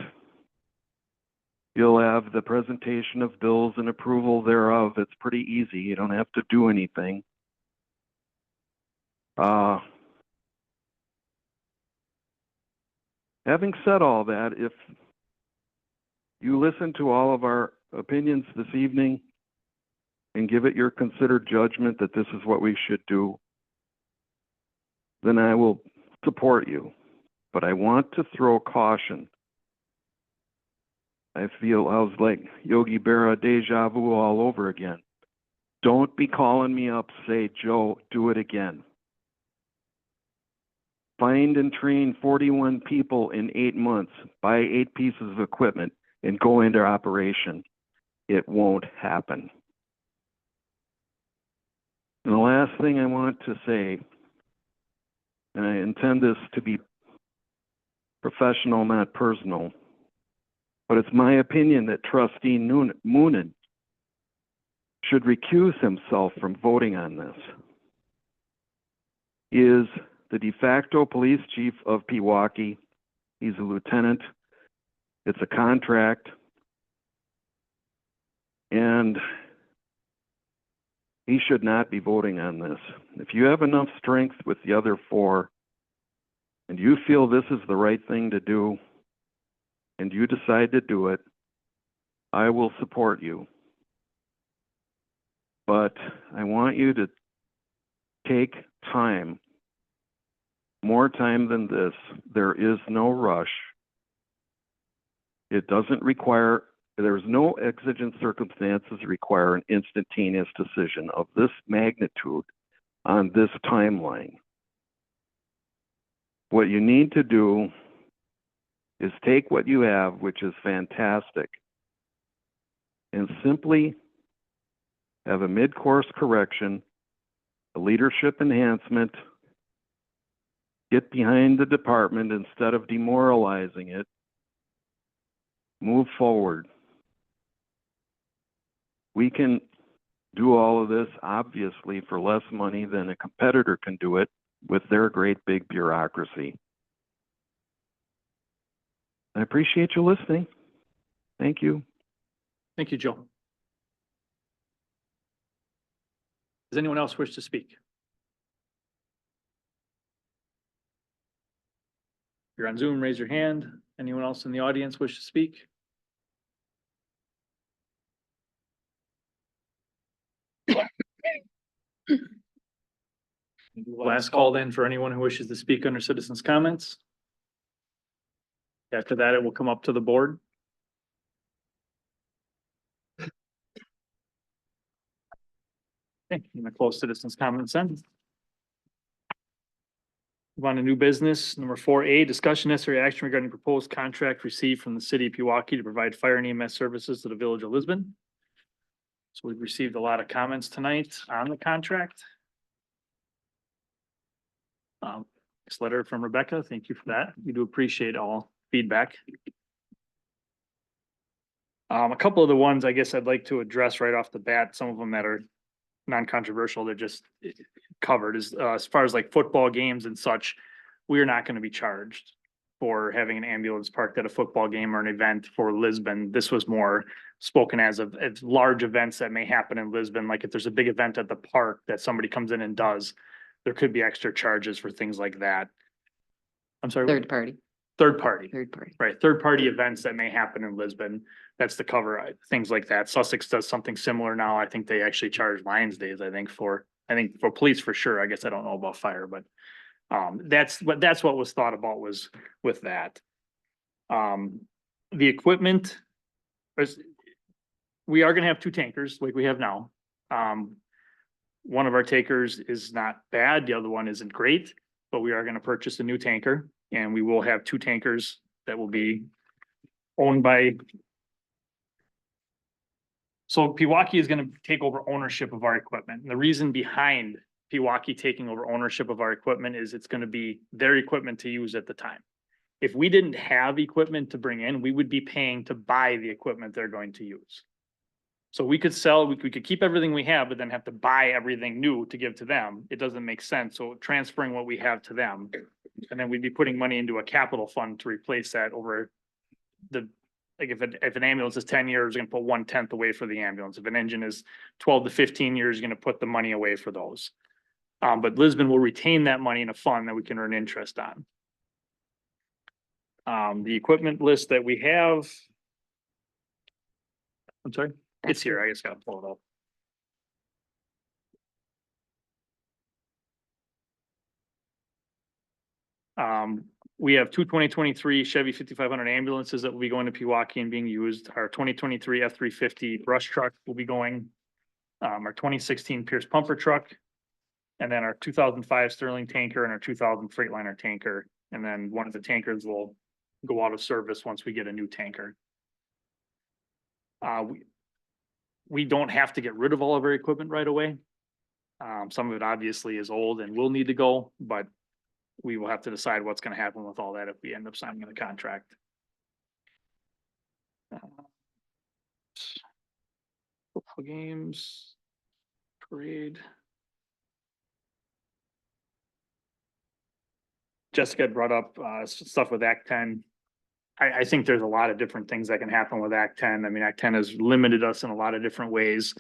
you'll have the presentation of bills and approval thereof. It's pretty easy. You don't have to do anything. Having said all that, if you listen to all of our opinions this evening and give it your considered judgment that this is what we should do, then I will support you. But I want to throw caution. I feel I was like Yogi Berra deja vu all over again. Don't be calling me up, say, Joe, do it again. Find and train 41 people in 8 months, buy 8 pieces of equipment, and go into operation. It won't happen. And the last thing I want to say, and I intend this to be professional, not personal, but it's my opinion that Trustee Moonen should recuse himself from voting on this. He is the de facto police chief of Pewaukee. He's a lieutenant. It's a contract. And he should not be voting on this. If you have enough strength with the other 4, and you feel this is the right thing to do, and you decide to do it, I will support you. But I want you to take time, more time than this. There is no rush. It doesn't require, there's no exigent circumstances require an instantaneous decision of this magnitude on this timeline. What you need to do is take what you have, which is fantastic, and simply have a mid-course correction, a leadership enhancement, get behind the department instead of demoralizing it, move forward. We can do all of this, obviously, for less money than a competitor can do it with their great big bureaucracy. I appreciate you listening. Thank you. Thank you, Joe. Does anyone else wish to speak? If you're on Zoom, raise your hand. Anyone else in the audience wish to speak? Last call then for anyone who wishes to speak under citizens' comments. After that, it will come up to the board. Okay, I'm gonna close citizens' comments then. Move on to new business, number 4A, discussion necessary action regarding proposed contract received from the city of Pewaukee to provide fire and EMS services to the village of Lisbon. So we've received a lot of comments tonight on the contract. This letter from Rebecca, thank you for that. We do appreciate all feedback. A couple of the ones I guess I'd like to address right off the bat, some of them that are non-controversial, they're just covered is, as far as like football games and such, we are not gonna be charged for having an ambulance parked at a football game or an event for Lisbon. This was more spoken as of, as large events that may happen in Lisbon, like if there's a big event at the park that somebody comes in and does, there could be extra charges for things like that. I'm sorry. Third party, Third party. third party. Right, third-party events that may happen in Lisbon, that's the cover, things like that. Sussex does something similar now. I think they actually charge Lions Days, I think for police for sure. I guess I don't know about fire, but that's what was thought about was with that. The equipment we are gonna have two tankers like we have now. One of our tankers is not bad, the other one isn't great, but we are gonna purchase a new tanker. And we will have two tankers that will be owned by. So Pewaukee is gonna take over ownership of our equipment. And the reason behind Pewaukee taking over ownership of our equipment is it's gonna be their equipment to use at the time. If we didn't have equipment to bring in, we would be paying to buy the equipment they're going to use. So we could sell, we could keep everything we have, but then have to buy everything new to give to them. It doesn't make sense. So transferring what we have to them. And then we'd be putting money into a capital fund to replace that over the, like if an ambulance is 10 years, we're gonna put 1/10 away for the ambulance. If an engine is 12 to 15 years, you're gonna put the money away for those. But Lisbon will retain that money in a fund that we can earn interest on. The equipment list that we have. I'm sorry, it's here. I just gotta pull it up. We have two 2023 Chevy 5500 ambulances that will be going to Pewaukee and being used. Our 2023 F-350 brush truck will be going. Our 2016 Pierce pumper truck. And then our 2005 Sterling tanker and our 2000 Freightliner tanker. And then one of the tankers will go out of service once we get a new tanker. We don't have to get rid of all of our equipment right away. Some of it obviously is old and will need to go, but we will have to decide what's gonna happen with all that if we end up signing the contract. Football games, parade. Jessica had brought up stuff with Act 10. I think there's a lot of different things that can happen with Act 10. I mean, Act 10 has limited us in a lot of different ways.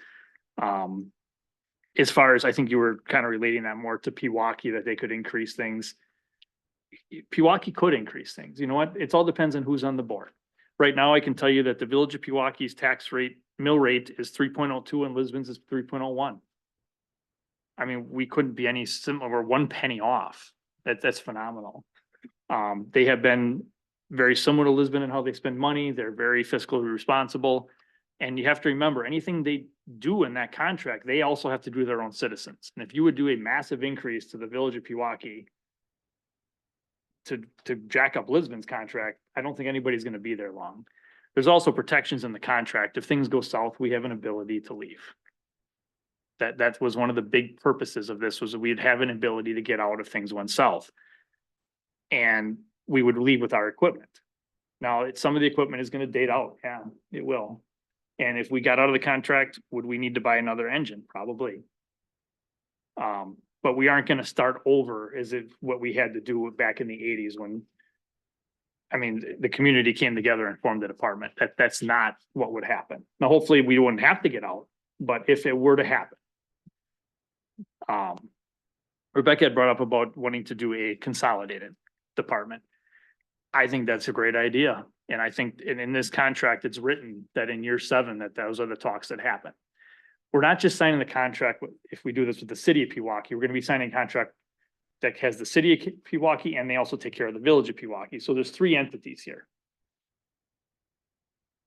As far as I think you were kind of relating that more to Pewaukee, that they could increase things. Pewaukee could increase things. You know what? It all depends on who's on the board. Right now, I can tell you that the Village of Pewaukee's tax rate, mill rate is 3.02 and Lisbon's is 3.01. I mean, we couldn't be any similar, 1 penny off. That's phenomenal. They have been very similar to Lisbon in how they spend money. They're very fiscally responsible. And you have to remember, anything they do in that contract, they also have to do their own citizens. And if you would do a massive increase to the Village of Pewaukee to jack up Lisbon's contract, I don't think anybody's gonna be there long. There's also protections in the contract. If things go south, we have an ability to leave. That was one of the big purposes of this, was that we'd have an ability to get out if things went south. And we would leave with our equipment. Now, some of the equipment is gonna date out, yeah, it will. And if we got out of the contract, would we need to buy another engine? Probably. But we aren't gonna start over as if what we had to do back in the 80s when, I mean, the community came together and formed the department. That's not what would happen. Now, hopefully we wouldn't have to get out, but if it were to happen. Rebecca had brought up about wanting to do a consolidated department. I think that's a great idea. And I think in this contract, it's written that in year 7, that those are the talks that happen. We're not just signing the contract, if we do this with the city of Pewaukee, we're gonna be signing a contract that has the city of Pewaukee, and they also take care of the Village of Pewaukee. So there's 3 entities here.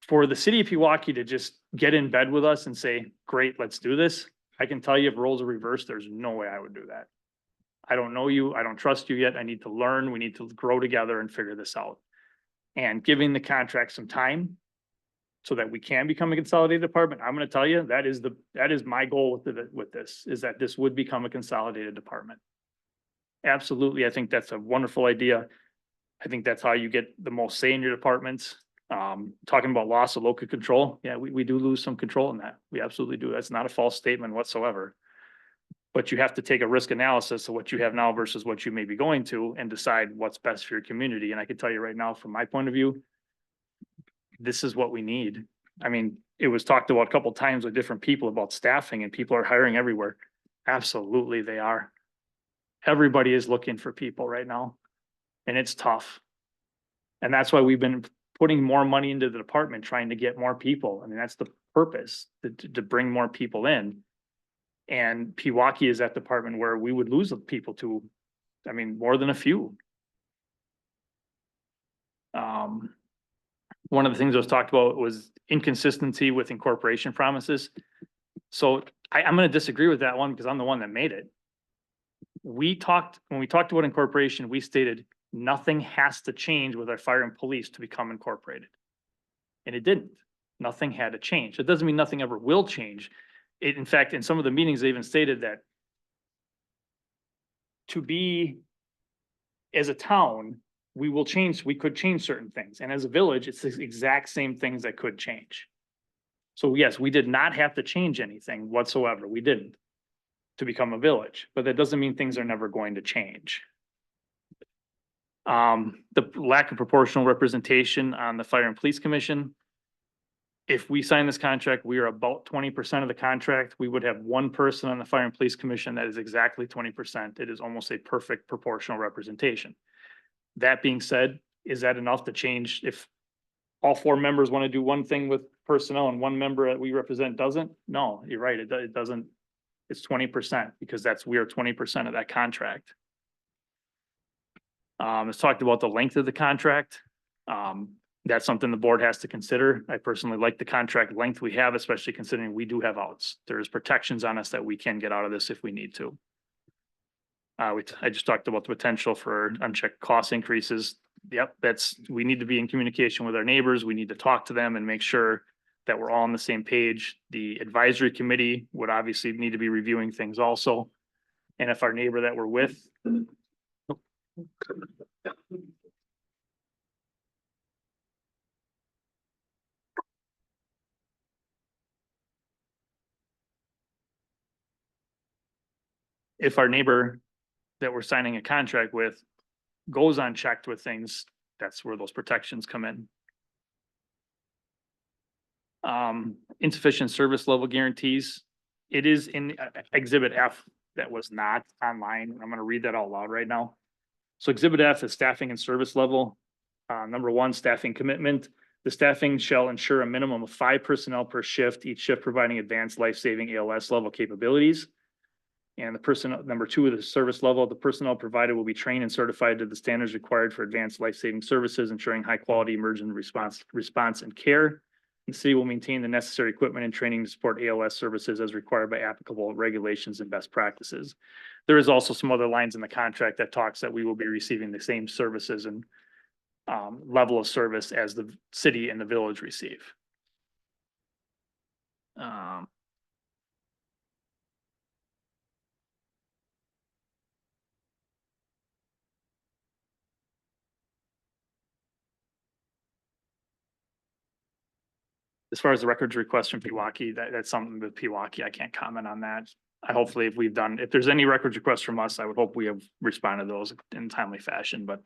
For the city of Pewaukee to just get in bed with us and say, great, let's do this. I can tell you if roles are reversed, there's no way I would do that. I don't know you. I don't trust you yet. I need to learn. We need to grow together and figure this out. And giving the contract some time so that we can become a consolidated department. I'm going to tell you, that is my goal with this, is that this would become a consolidated department. Absolutely. I think that's a wonderful idea. I think that's how you get the most say in your departments. Talking about loss of local control, yeah, we do lose some control in that. We absolutely do. That's not a false statement whatsoever. But you have to take a risk analysis of what you have now versus what you may be going to and decide what's best for your community. And I can tell you right now, from my point of view, this is what we need. I mean, it was talked about a couple times with different people about staffing, and people are hiring everywhere. Absolutely, they are. Everybody is looking for people right now, and it's tough. And that's why we've been putting more money into the department, trying to get more people. I mean, that's the purpose, to bring more people in. And Pewaukee is that department where we would lose people to, I mean, more than a few. One of the things that was talked about was inconsistency with incorporation promises. So I'm gonna disagree with that one because I'm the one that made it. When we talked about incorporation, we stated nothing has to change with our fire and police to become incorporated. And it didn't. Nothing had to change. It doesn't mean nothing ever will change. In fact, in some of the meetings, they even stated that to be, as a town, we could change certain things. And as a village, it's the exact same things that could change. So yes, we did not have to change anything whatsoever. We didn't to become a village, but that doesn't mean things are never going to change. The lack of proportional representation on the Fire and Police Commission. If we sign this contract, we are about 20% of the contract. We would have one person on the Fire and Police Commission that is exactly 20%. It is almost a perfect proportional representation. That being said, is that enough to change if all four members want to do one thing with personnel and one member that we represent doesn't? No, you're right. It doesn't. It's 20% because we are 20% of that contract. It's talked about the length of the contract. That's something the board has to consider. I personally like the contract length we have, especially considering we do have outs. There's protections on us that we can get out of this if we need to. I just talked about the potential for unchecked cost increases. Yep, we need to be in communication with our neighbors. We need to talk to them and make sure that we're all on the same page. The advisory committee would obviously need to be reviewing things also. And if our neighbor that we're with. If our neighbor that we're signing a contract with goes unchecked with things, that's where those protections come in. Insufficient service level guarantees. It is in Exhibit F that was not online. I'm gonna read that out loud right now. So Exhibit F is staffing and service level. Number one, staffing commitment. The staffing shall ensure a minimum of 5 personnel per shift, each shift providing advanced life-saving ALS level capabilities. And number two, of the service level, the personnel provided will be trained and certified to the standards required for advanced life-saving services, ensuring high quality emergency response and care. The city will maintain the necessary equipment and training to support ALS services as required by applicable regulations and best practices. There is also some other lines in the contract that talks that we will be receiving the same services and level of service as the city and the village receive. As far as the records request from Pewaukee, that's something with Pewaukee. I can't comment on that. Hopefully if there's any records requests from us, I would hope we have responded to those in a timely fashion, but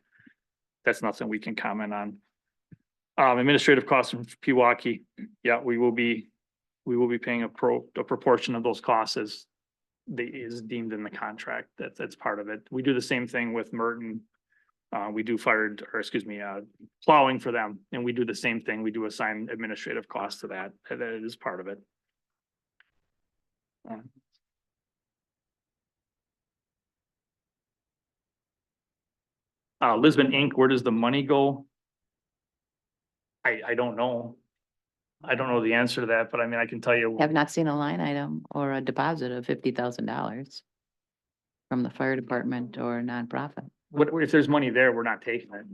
that's nothing we can comment on. Administrative costs from Pewaukee. Yeah, we will be paying a proportion of those costs as is deemed in the contract. That's part of it. We do the same thing with Merton. We do plowing for them, and we do the same thing. We do assign administrative costs to that. That is part of it. Lisbon Inc., where does the money go? I don't know. I don't know the answer to that, but I mean, I can tell you. Have not seen a line item or a deposit of $50,000 from the fire department or nonprofit. If there's money there, we're not taking it.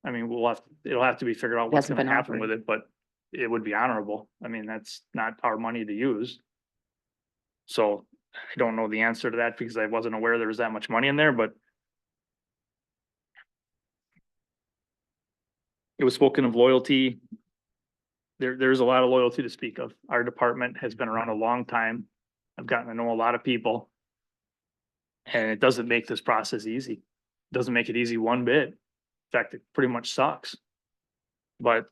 I mean, it'll have to be figured out what's Hasn't gonna been happen offered. with it, but it would be honorable. I mean, that's not our money to use. So I don't know the answer to that because I wasn't aware there was that much money in there, but it was spoken of loyalty. There's a lot of loyalty to speak of. Our department has been around a long time. I've gotten to know a lot of people. And it doesn't make this process easy. It doesn't make it easy one bit. In fact, it pretty much sucks. But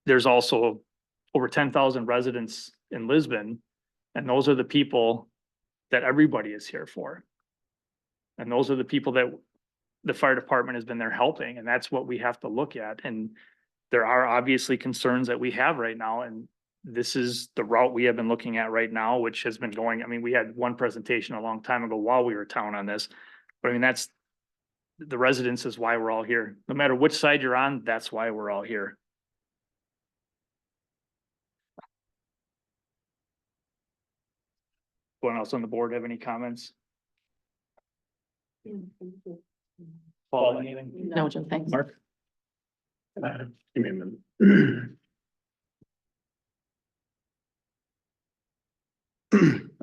there's also over 10,000 residents in Lisbon, and those are the people that everybody is here for. And those are the people that the fire department has been there helping, and that's what we have to look at. And there are obviously concerns that we have right now, and this is the route we have been looking at right now, which has been going, I mean, we had one presentation a long time ago while we were town on this. But I mean, that's, the residents is why we're all here. No matter which side you're on, that's why we're all here. Anyone else on the board have any comments? Paul, anything? No, Joe, thanks. Mark? Give me a minute.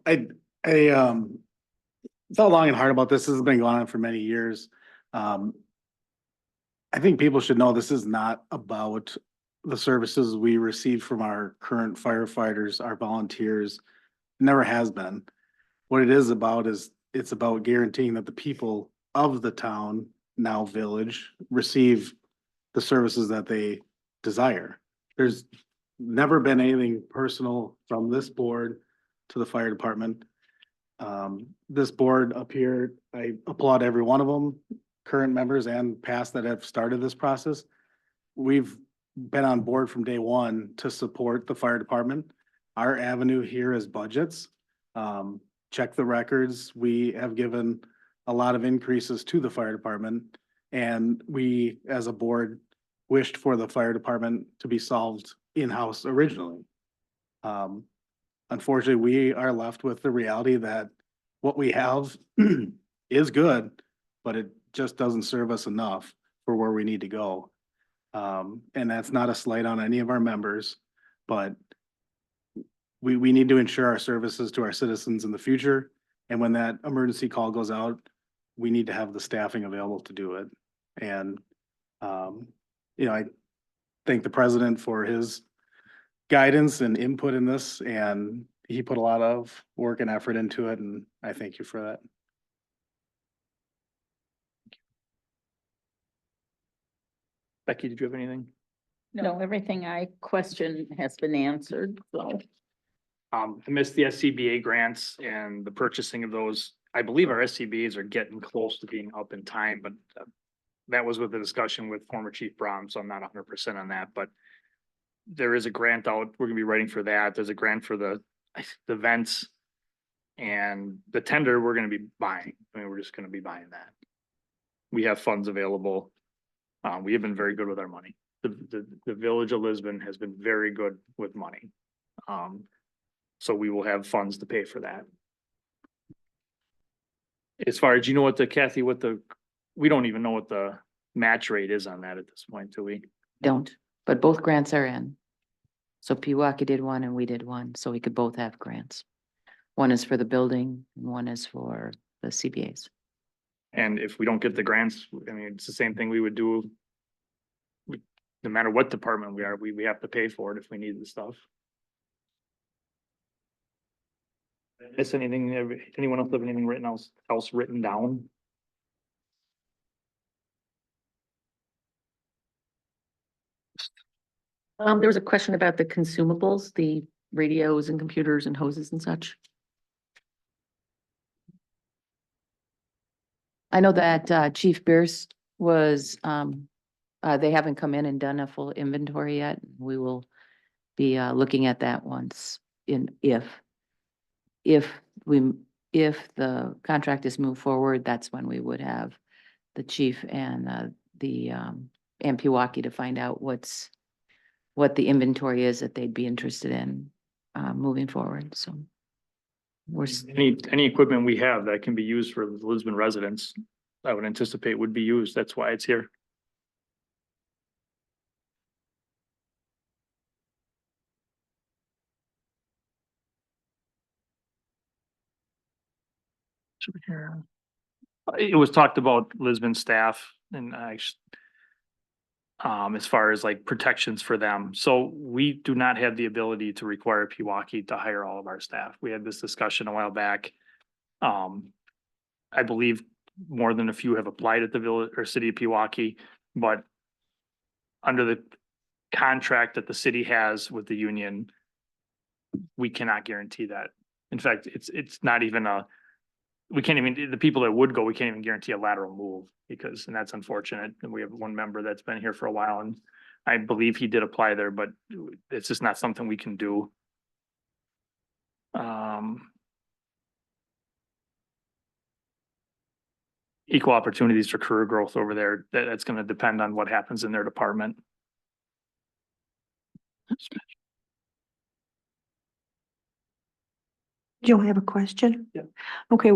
I thought long and hard about this. This has been going on for many years. I think people should know this is not about the services we receive from our current firefighters, our volunteers. Never has been. What it is about is it's about guaranteeing that the people of the town, now village, receive the services that they desire. There's never been anything personal from this board to the fire department. This board up here, I applaud every one of them, current members and past that have started this process. We've been on board from day one to support the fire department. Our avenue here is budgets. Check the records. We have given a lot of increases to the fire department. And we, as a board, wished for the fire department to be solved in-house originally. Unfortunately, we are left with the reality that what we have is good, but it just doesn't serve us enough for where we need to go. And that's not a slight on any of our members, but we need to ensure our services to our citizens in the future. And when that emergency call goes out, we need to have the staffing available to do it. And, I thank the president for his guidance and input in this, and he put a lot of work and effort into it, and I thank you for that. Becky, did you have anything? No, everything I questioned has been answered, so. I missed the SCBA grants and the purchasing of those. I believe our SCBAs are getting close to being up in time, but that was with the discussion with former Chief Brom, so I'm not 100% on that, but there is a grant out. We're gonna be writing for that. There's a grant for the vents and the tender we're gonna be buying. I mean, we're just gonna be buying that. We have funds available. We have been very good with our money. The village of Lisbon has been very good with money. So we will have funds to pay for that. As far as, you know what Kathy, we don't even know what the match rate is on that at this point, do we? Don't, but both grants are in. So Pewaukee did one and we did one, so we could both have grants. One is for the building and one is for the CBAs. And if we don't get the grants, I mean, it's the same thing we would do. No matter what department we are, we have to pay for it if we need the stuff. Is anything, anyone else have anything written else written down? There was a question about the consumables, the radios and computers and hoses and such. I know that Chief Pierce was, they haven't come in and done a full inventory yet. We will be looking at that once if the contract is moved forward, that's when we would have the chief and and Pewaukee to find out what the inventory is that they'd be interested in moving forward. So we're Any equipment we have that can be used for the Lisbon residents, I would anticipate would be used. That's why it's here. It was talked about Lisbon staff, and as far as like protections for them. So we do not have the ability to require Pewaukee to hire all of our staff. We had this discussion a while back. I believe more than a few have applied at the village or city of Pewaukee, but under the contract that the city has with the union, we cannot guarantee that. In fact, it's not even we can't even, the people that would go, we can't even guarantee a lateral move because, and that's unfortunate. And we have one member that's been here for a while and I believe he did apply there, but it's just not something we can do. Equal opportunities for career growth over there, that's gonna depend on what happens in their department. Joe, I have a question. Yeah. Okay,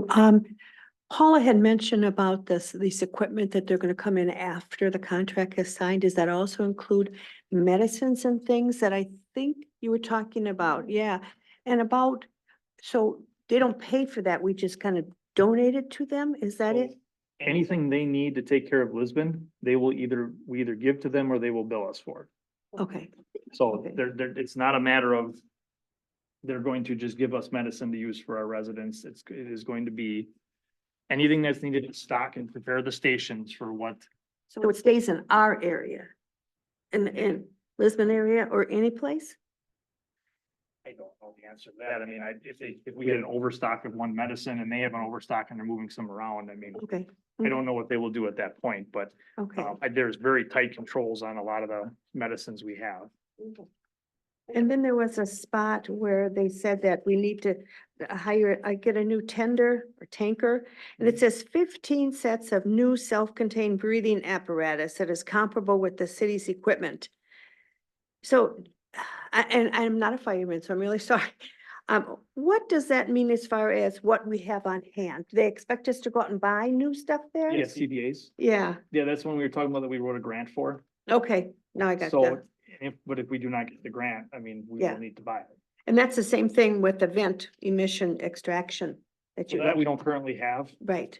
Paula had mentioned about this equipment that they're gonna come in after the contract is signed. Does that also include medicines and things that I think you were talking about? Yeah, and about, so they don't pay for that, we just kind of donate it to them, is that it? Anything they need to take care of Lisbon, we either give to them or they will bill us for it. Okay, So Okay. it's not a matter of they're going to just give us medicine to use for our residents. It is going to be anything that's needed to stock and prepare the stations for what. so it stays in our area? In Lisbon area or any place? I don't know the answer to that. I mean, if we get an overstock of one medicine and they have an overstock and they're moving some around, I mean, Okay, I don't know what they will do at that point, but okay. there's very tight controls on a lot of the medicines we have. And then there was a spot where they said that we need to get a new tender or tanker. And it says 15 sets of new self-contained breathing apparatus that is comparable with the city's equipment. So, and I'm not a fireman, so I'm really sorry. What does that mean as far as what we have on hand? Do they expect us to go out and buy new stuff there? Yeah, CBAs. Yeah, Yeah, that's when we were talking about that we wrote a grant for. okay, now I got So that. but if we do not get the grant, I mean, we Yeah. will need to buy it. And that's the same thing with the vent emission extraction that So you. that we don't currently have. Right.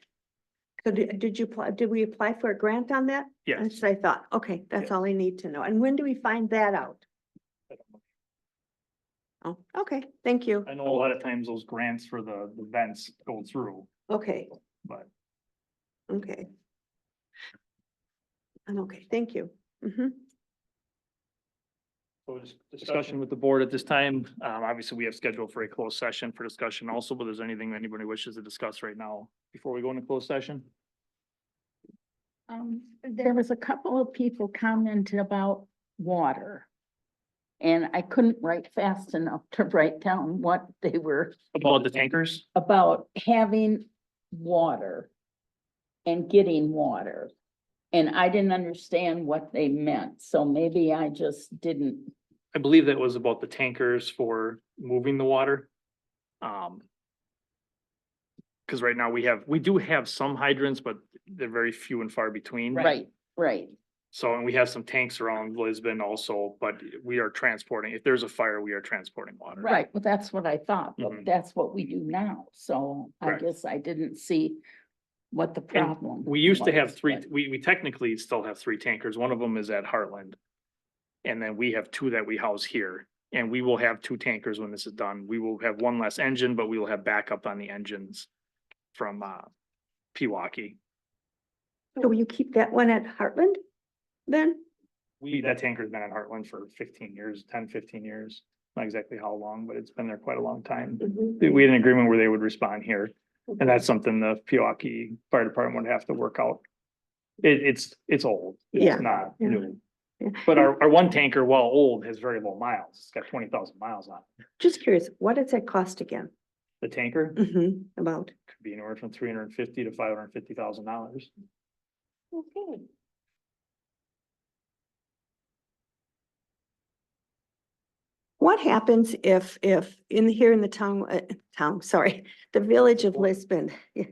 So did we apply for a grant on that? Yes. That's what I thought. Okay, that's Yes. all I need to know. And when do we find that out? Oh, okay, thank you. I know a lot of times those grants for the vents go through, Okay, but okay. I'm okay, thank you. Mhm. so discussion with the board at this time. Obviously, we have scheduled for a closed session for discussion also, but is there anything anybody wishes to discuss right now before we go into closed session? There was a couple of people commented about water. And I couldn't write fast enough to write down what they were About the tankers? about having water and getting water. And I didn't understand what they meant, so maybe I just didn't. I believe that was about the tankers for moving the water. Cause right now we do have some hydrants, but they're very few and far between. Right, right. So, and we have some tanks around Lisbon also, but we are transporting, if there's a fire, we are transporting water. Right, well, that's what I thought, but Mhm. that's what we do now, so I Correct. guess I didn't see what the problem. We used to have was, three, but- we technically still have three tankers. One of them is at Heartland. And then we have two that we house here, and we will have two tankers when this is done. We will have one less engine, but we will have backup on the engines from Pewaukee. So will you keep that one at Heartland then? That tanker's been at Heartland for 15 years, 10, 15 years. Not exactly how long, but it's been there quite a long time. We had an agreement where they would respond here. And that's something the Pewaukee Fire Department would have to work out. It's old. Yeah, It's not yeah, new. yeah. But our one tanker, while old, has very low miles. It's got 20,000 miles on it. Just curious, what does that cost again? The tanker About? could be anywhere from $350,000 to $550,000. Okay. What happens if here in the town, sorry, the village of Lisbon? Yeah.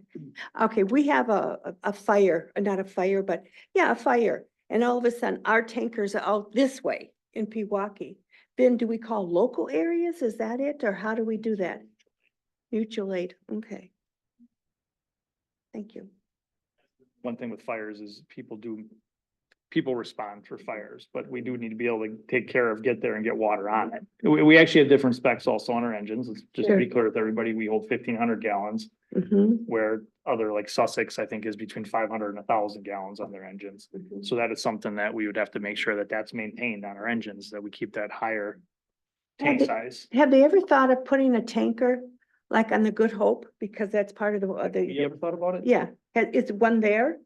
Okay, we have a fire, not a fire, but yeah, a fire. And all of a sudden our tankers are out this way in Pewaukee. Then do we call local areas? Is that it? Or how do we do that? Mutual aid, okay. Thank you. One thing with fires is people do people respond for fires, but we do need to be able to take care of, get there and get water on it. We actually have different specs also on our engines. It's just to be clear with everybody, we hold 1,500 gallons, Mhm, where other like Sussex, I think, is between 500 and 1,000 gallons on their engines. mhm. So that is something that we would have to make sure that that's maintained on our engines, that we keep that higher tank Yeah, size. Have they ever thought of putting a tanker like on the Good Hope? Because that's part of You ever thought about it? yeah, is one there?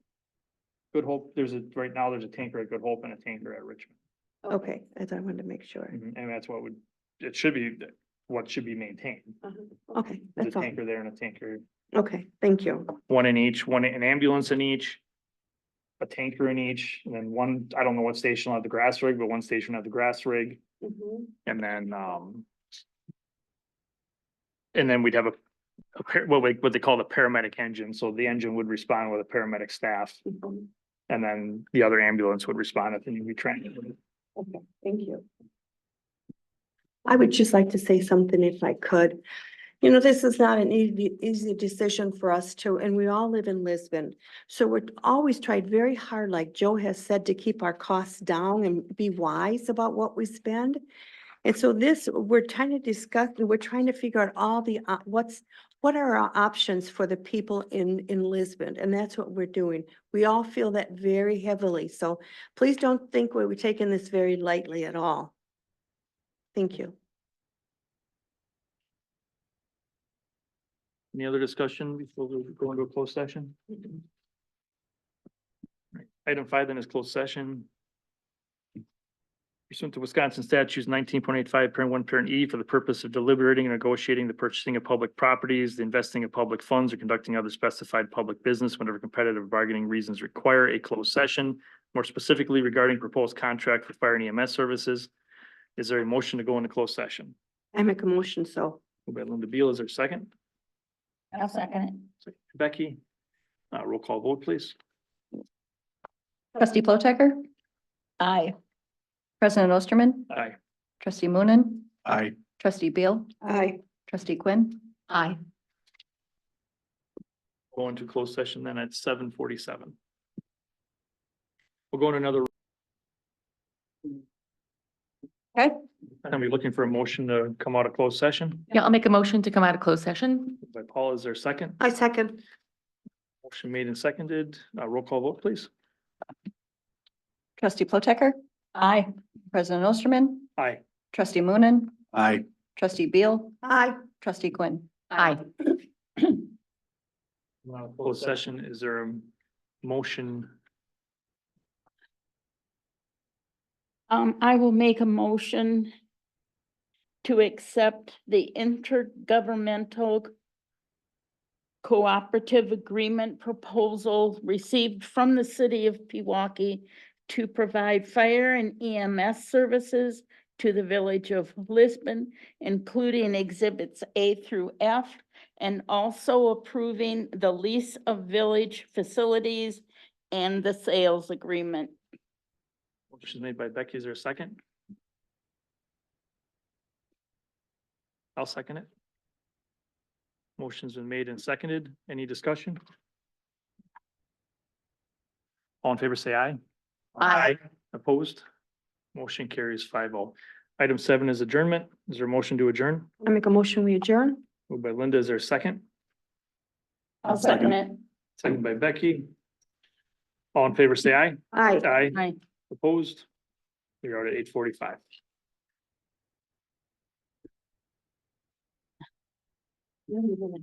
Good Hope, right now, there's a tanker at Good Hope and a tanker at Richmond. Okay, as I wanted to make sure. And that's it should be, what should be maintained. Okay, There's that's a all. tanker there and a tanker, Okay, thank you. one in each, an ambulance in each. A tanker in each, and then one, I don't know what station will have the grass rig, but one station will have the grass rig, Mhm. and then we'd have what they call the paramedic engine, so the engine would respond with a paramedic staff. Mhm. And then the other ambulance would respond if they need to be trained. Okay, thank you. I would just like to say something if I could. You know, this is not an easy decision for us to, and we all live in Lisbon. So we're always tried very hard, like Joe has said, to keep our costs down and be wise about what we spend. And so we're trying to discuss, and we're trying to figure out all the, what are our options for the people in Lisbon? And that's what we're doing. We all feel that very heavily. So please don't think we're taking this very lightly at all. Thank you. Any other discussion before we go into a closed session? Right. Item 5 then is closed session. Pursuant to Wisconsin statutes 19.85, parent 1, parent E, for the purpose of deliberating and negotiating the purchasing of public properties, the investing of public funds, or conducting other specified public business whenever competitive bargaining reasons require a closed session, more specifically regarding proposed contract for fire and EMS services. Is there a motion to go into closed session? I make a motion, so. Moved by Linda Beal, is there a second? I'll second it. Second by Becky, roll call vote, please. Trustee Plotecker, Aye. President Osterman, Aye. trustee Moonen, I. trustee Beal, Aye. trustee Quinn. Aye. Go into closed session then at 7:47. We'll go in another. Okay. And we're looking for a motion to come out of closed session. Yeah, I'll make a motion to come out of closed session. By Paul, is there a second? I second. Motion made and seconded. Roll call vote, please. Trustee Plotecker, Aye. President Osterman, Aye. trustee Moonen, I. trustee Beal, Aye. trustee Quinn. Aye. Closed session, is there a motion? I will make a motion to accept the intergovernmental cooperative agreement proposal received from the city of Pewaukee to provide fire and EMS services to the village of Lisbon, including exhibits A through F, and also approving the lease of village facilities and the sales agreement. Motion made by Becky, is there a second? I'll second it. Motion's been made and seconded. Any discussion? All in favor, say aye. Aye. Opposed? Motion carries 5-0. Item 7 is adjournment. Is there a motion to adjourn? I make a motion, we adjourn? Moved by Linda, is there a second? I'll second it. Second by Becky. All in favor, say aye. Aye. Aye. Aye. Opposed? We are at 8:45. Really, really.